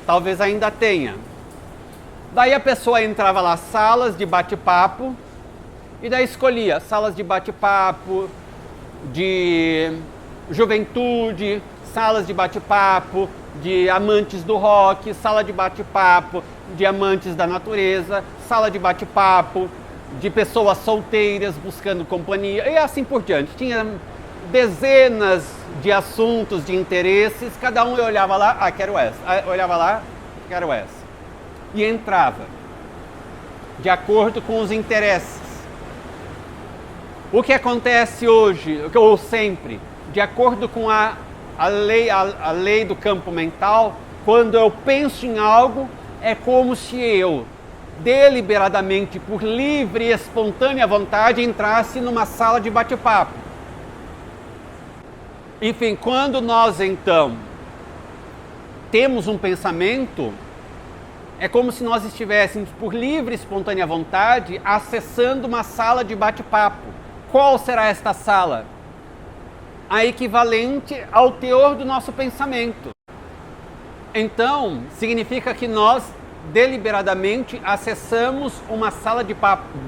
Talvez ainda tenha. Daí a pessoa entrava lá, salas de bate-papo, e daí escolhia salas de bate-papo de juventude, salas de bate-papo de amantes do rock, sala de bate-papo de amantes da natureza, sala de bate-papo de pessoas solteiras buscando companhia, e assim por diante. Tinha dezenas de assuntos, de interesses, cada um olhava lá, quero essa, olhava lá, quero essa. E entrava, de acordo com os interesses. O que acontece hoje, ou sempre, de acordo com a lei do campo mental, quando eu penso em algo, é como se eu, deliberadamente, por livre e espontânea vontade, entrasse numa sala de bate-papo. Enfim, quando nós então temos um pensamento, é como se nós estivéssemos, por livre e espontânea vontade, acessando uma sala de bate-papo. Qual será esta sala? A equivalente ao teor do nosso pensamento. Então, significa que nós deliberadamente acessamos uma sala de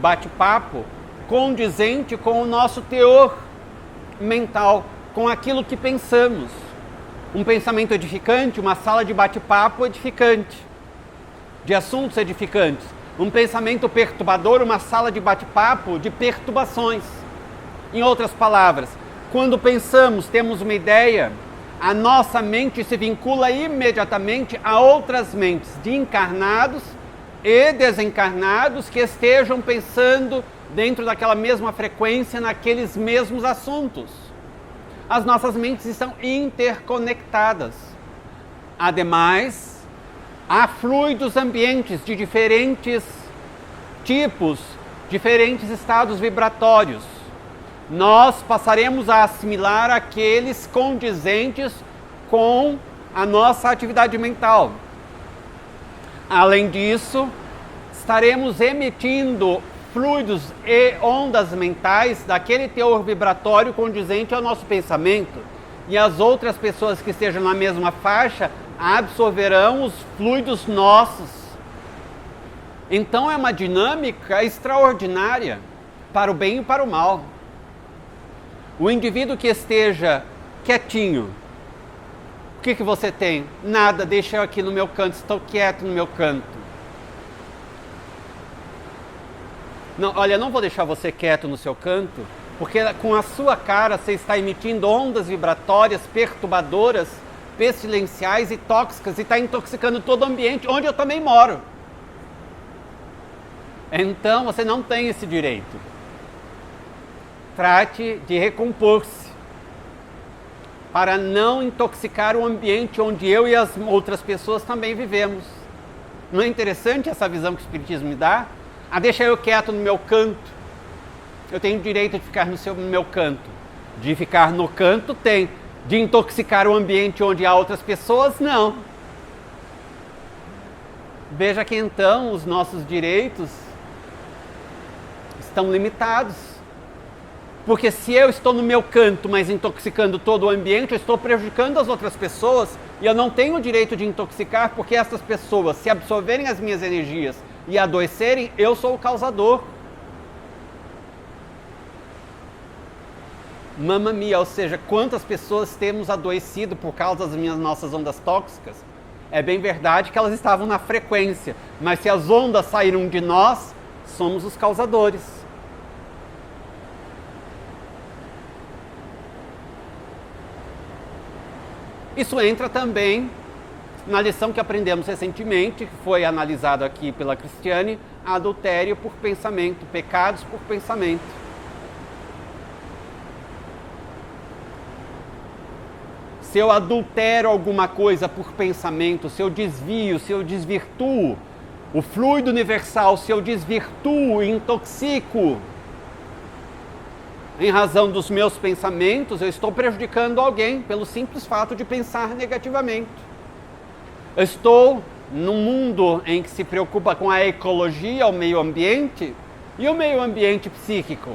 bate-papo condizente com o nosso teor mental, com aquilo que pensamos. Um pensamento edificante, uma sala de bate-papo edificante, de assuntos edificantes. Um pensamento perturbador, uma sala de bate-papo de perturbações. Em outras palavras, quando pensamos, temos uma ideia, a nossa mente se vincula imediatamente a outras mentes de encarnados e desencarnados que estejam pensando dentro daquela mesma frequência, naqueles mesmos assuntos. As nossas mentes estão interconectadas. Ademais, há fluidos ambientes de diferentes tipos, diferentes estados vibratórios. Nós passaremos a assimilar aqueles condizentes com a nossa atividade mental. Além disso, estaremos emitindo fluidos e ondas mentais daquele teor vibratório condizente ao nosso pensamento. E as outras pessoas que estejam na mesma faixa absorverão os fluidos nossos. Então é uma dinâmica extraordinária para o bem e para o mal. O indivíduo que esteja quietinho, o que você tem? Nada, deixa eu aqui no meu canto, estou quieto no meu canto. Não, olha, não vou deixar você quieto no seu canto, porque com a sua cara você está emitindo ondas vibratórias perturbadoras, pestilenciais e tóxicas e está intoxicando todo o ambiente onde eu também moro. Então você não tem esse direito. Trate de recompor-se para não intoxicar o ambiente onde eu e as outras pessoas também vivemos. Não é interessante essa visão que o Espiritismo me dá? Ah, deixa eu quieto no meu canto. Eu tenho o direito de ficar no meu canto. De ficar no canto tem. De intoxicar o ambiente onde há outras pessoas, não. Veja que então os nossos direitos estão limitados. Porque se eu estou no meu canto, mas intoxicando todo o ambiente, eu estou prejudicando as outras pessoas e eu não tenho o direito de intoxicar, porque essas pessoas, se absorverem as minhas energias e adoecerem, eu sou o causador. Mamma mia, ou seja, quantas pessoas temos adoecido por causa das nossas ondas tóxicas? É bem verdade que elas estavam na frequência, mas se as ondas saíram de nós, somos os causadores. Isso entra também na lição que aprendemos recentemente, que foi analisado aqui pela Cristiane, adultério por pensamento, pecados por pensamento. Se eu adultero alguma coisa por pensamento, se eu desvio, se eu desvirtuo o fluido universal, se eu desvirtuo e intoxico em razão dos meus pensamentos, eu estou prejudicando alguém pelo simples fato de pensar negativamente. Eu estou num mundo em que se preocupa com a ecologia, o meio ambiente e o meio ambiente psíquico.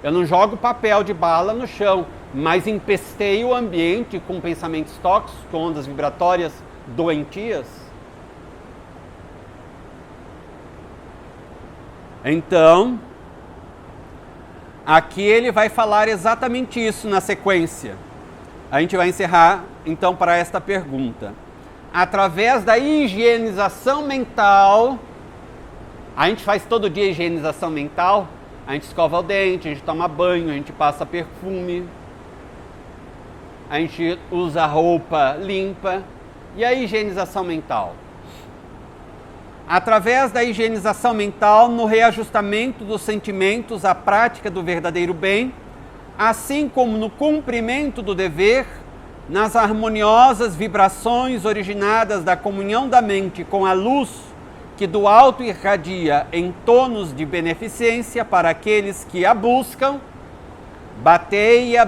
Eu não jogo papel de bala no chão, mas empesteio o ambiente com pensamentos tóxicos, com ondas vibratórias doentias. Então, aqui ele vai falar exatamente isso na sequência. A gente vai encerrar, então, para esta pergunta. Através da higienização mental, a gente faz todo dia higienização mental, a gente escova o dente, a gente toma banho, a gente passa perfume, a gente usa roupa limpa. E a higienização mental? Através da higienização mental, no reajustamento dos sentimentos à prática do verdadeiro bem, assim como no cumprimento do dever, nas harmoniosas vibrações originadas da comunhão da mente com a luz que do alto irradia em tonos de beneficência para aqueles que a buscam, batei e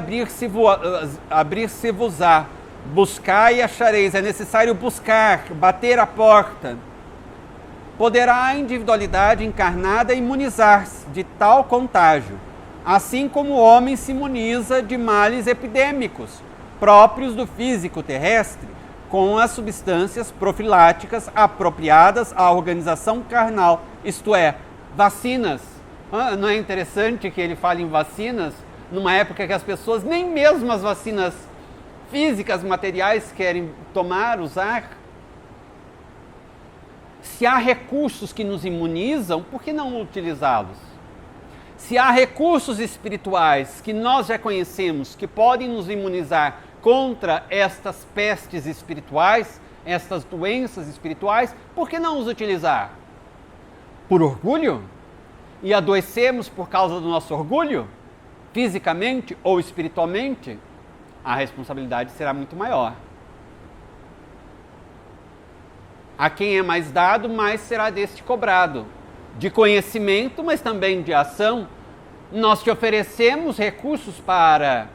abrir-se-vos-á, buscai e achareis. É necessário buscar, bater a porta. Poderá a individualidade encarnada imunizar-se de tal contágio, assim como o homem se imuniza de males epidêmicos próprios do físico terrestre, com as substâncias profiláticas apropriadas à organização carnal, isto é, vacinas. Não é interessante que ele fale em vacinas numa época que as pessoas, nem mesmo as vacinas físicas, materiais, querem tomar, usar? Se há recursos que nos imunizam, por que não utilizá-los? Se há recursos espirituais que nós já conhecemos, que podem nos imunizar contra estas pestes espirituais, estas doenças espirituais, por que não os utilizar? Por orgulho? E adoecemos por causa do nosso orgulho? Fisicamente ou espiritualmente? A responsabilidade será muito maior. A quem é mais dado, mais será deste cobrado. De conhecimento, mas também de ação. Nós te oferecemos recursos para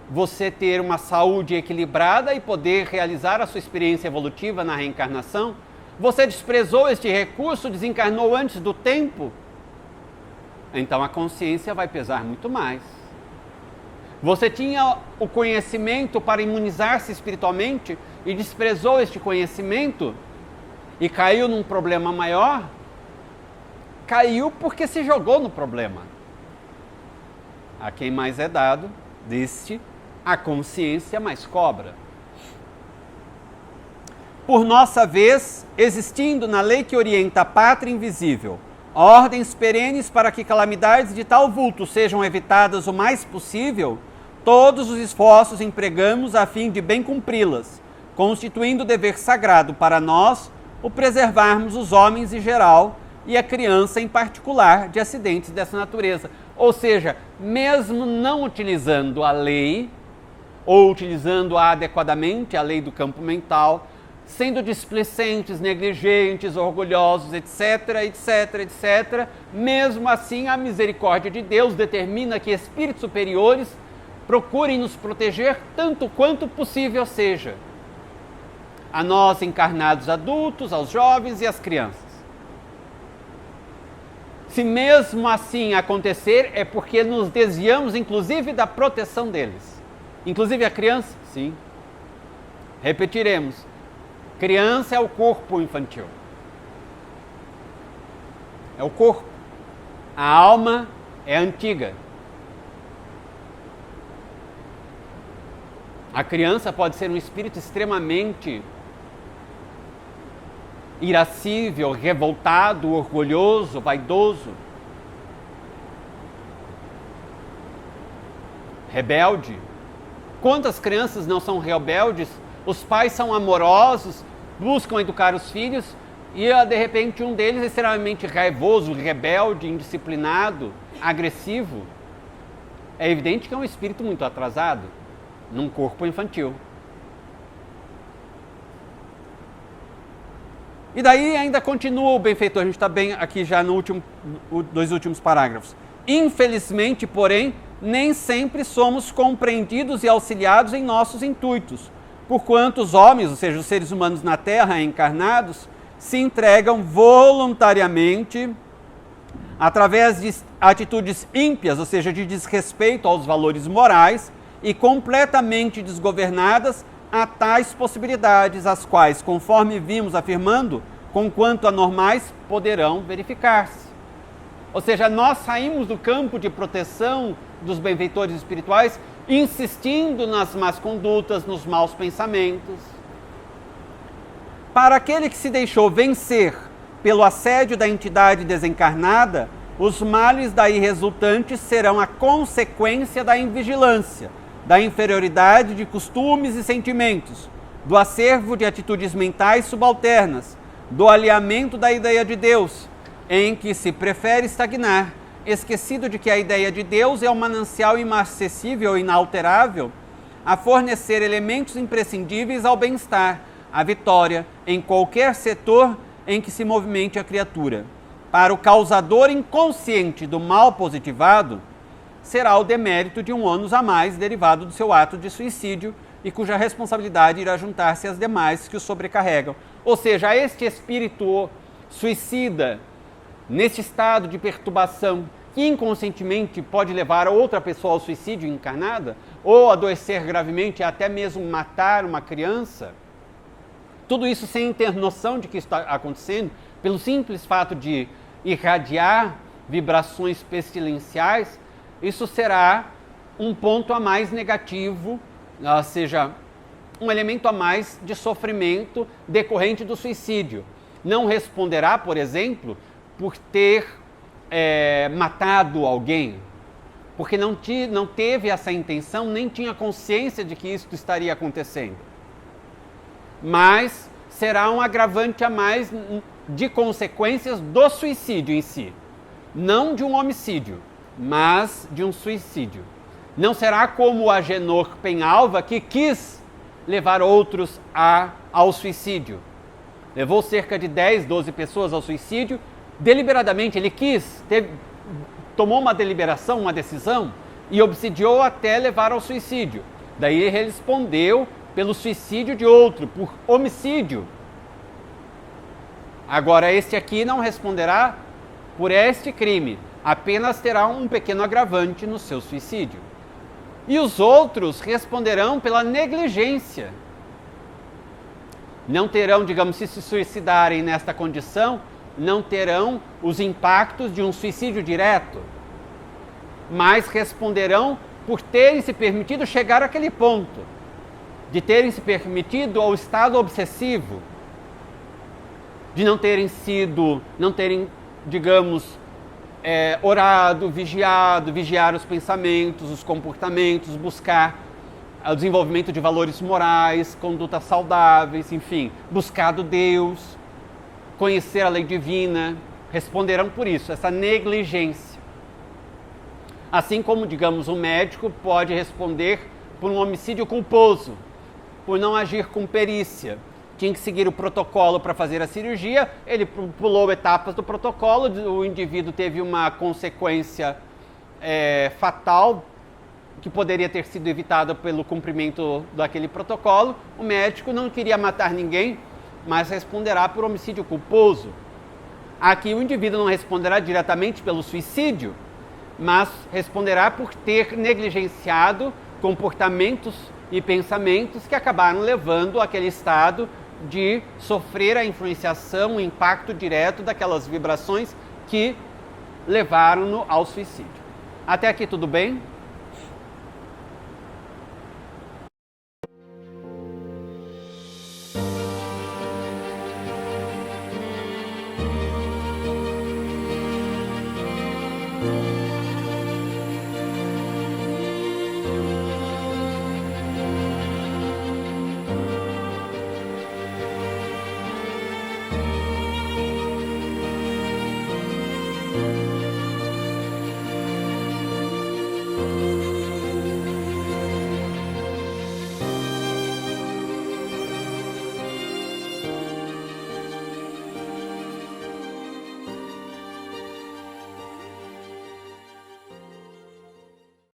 você ter uma saúde equilibrada e poder realizar a sua experiência evolutiva na reencarnação. Você desprezou este recurso, desencarnou antes do tempo. Então a consciência vai pesar muito mais. Você tinha o conhecimento para imunizar-se espiritualmente e desprezou este conhecimento e caiu num problema maior? Caiu porque se jogou no problema. A quem mais é dado, deste, a consciência mais cobra. Por nossa vez, existindo na lei que orienta a pátria invisível, ordens perenes para que calamidades de tal vulto sejam evitadas o mais possível, todos os esforços empregamos a fim de bem cumpri-las, constituindo dever sagrado para nós o preservarmos os homens em geral e a criança em particular de acidentes dessa natureza. Ou seja, mesmo não utilizando a lei, ou utilizando-a adequadamente, a lei do campo mental, sendo displicentes, negligentes, orgulhosos, etc., etc., etc., mesmo assim a misericórdia de Deus determina que espíritos superiores procurem nos proteger tanto quanto possível seja, a nós encarnados adultos, aos jovens e às crianças. Se mesmo assim acontecer, é porque nos desviamos inclusive da proteção deles. Inclusive a criança? Sim. Repetiremos. Criança é o corpo infantil. É o corpo. A alma é antiga. A criança pode ser um espírito extremamente irascível, revoltado, orgulhoso, vaidoso, rebelde. Quantas crianças não são rebeldes? Os pais são amorosos, buscam educar os filhos e de repente um deles é extremamente raivoso, rebelde, indisciplinado, agressivo. É evidente que é um espírito muito atrasado num corpo infantil. E daí ainda continua o benfeitor, a gente está bem aqui já no dois últimos parágrafos. Infelizmente, porém, nem sempre somos compreendidos e auxiliados em nossos intuitos, porquanto os homens, ou seja, os seres humanos na Terra encarnados, se entregam voluntariamente, através de atitudes ímpias, ou seja, de desrespeito aos valores morais, e completamente desgovernadas a tais possibilidades, as quais, conforme vimos afirmando, conquanto anormais, poderão verificar-se. Ou seja, nós saímos do campo de proteção dos benfeitores espirituais, insistindo nas más condutas, nos maus pensamentos. Para aquele que se deixou vencer pelo assédio da entidade desencarnada, os males daí resultantes serão a consequência da invigilância, da inferioridade de costumes e sentimentos, do acervo de atitudes mentais subalternas, do alinhamento da ideia de Deus, em que se prefere estagnar, esquecido de que a ideia de Deus é um manancial inacessível e inalterável, a fornecer elementos imprescindíveis ao bem-estar, à vitória, em qualquer setor em que se movimente a criatura. Para o causador inconsciente do mal positivado, será o demérito de um ônus a mais derivado do seu ato de suicídio e cuja responsabilidade irá juntar-se às demais que o sobrecarregam. Ou seja, este espírito suicida, neste estado de perturbação, que inconscientemente pode levar a outra pessoa ao suicídio encarnada, ou adoecer gravemente, até mesmo matar uma criança, tudo isso sem ter noção de que está acontecendo, pelo simples fato de irradiar vibrações pestilenciais, isso será um ponto a mais negativo, ou seja, um elemento a mais de sofrimento decorrente do suicídio. Não responderá, por exemplo, por ter matado alguém, porque não teve essa intenção, nem tinha consciência de que isso estaria acontecendo. Mas será um agravante a mais de consequências do suicídio em si, não de um homicídio, mas de um suicídio. Não será como o Agenor Penhalva, que quis levar outros ao suicídio. Levou cerca de 10, 12 pessoas ao suicídio, deliberadamente. Ele tomou uma deliberação, uma decisão, e obsidiou até levar ao suicídio. Daí ele respondeu pelo suicídio de outro, por homicídio. Agora, este aqui não responderá por este crime, apenas terá um pequeno agravante no seu suicídio. E os outros responderão pela negligência. Não terão, digamos, se suicidarem nesta condição, não terão os impactos de um suicídio direto, mas responderão por terem se permitido chegar àquele ponto, de terem se permitido ao estado obsessivo, de não terem, digamos, orado, vigiar os pensamentos, os comportamentos, buscar o desenvolvimento de valores morais, condutas saudáveis, enfim, buscado Deus, conhecer a lei divina, responderão por isso, essa negligência. Assim como, digamos, um médico pode responder por um homicídio culposo, por não agir com perícia. Tinha que seguir o protocolo para fazer a cirurgia, ele pulou etapas do protocolo, o indivíduo teve uma consequência fatal, que poderia ter sido evitada pelo cumprimento daquele protocolo. O médico não queria matar ninguém, mas responderá por homicídio culposo. Aqui o indivíduo não responderá diretamente pelo suicídio, mas responderá por ter negligenciado comportamentos e pensamentos que acabaram levando àquele estado de sofrer a influenciação, o impacto direto daquelas vibrações que levaram-no ao suicídio. Até aqui tudo bem?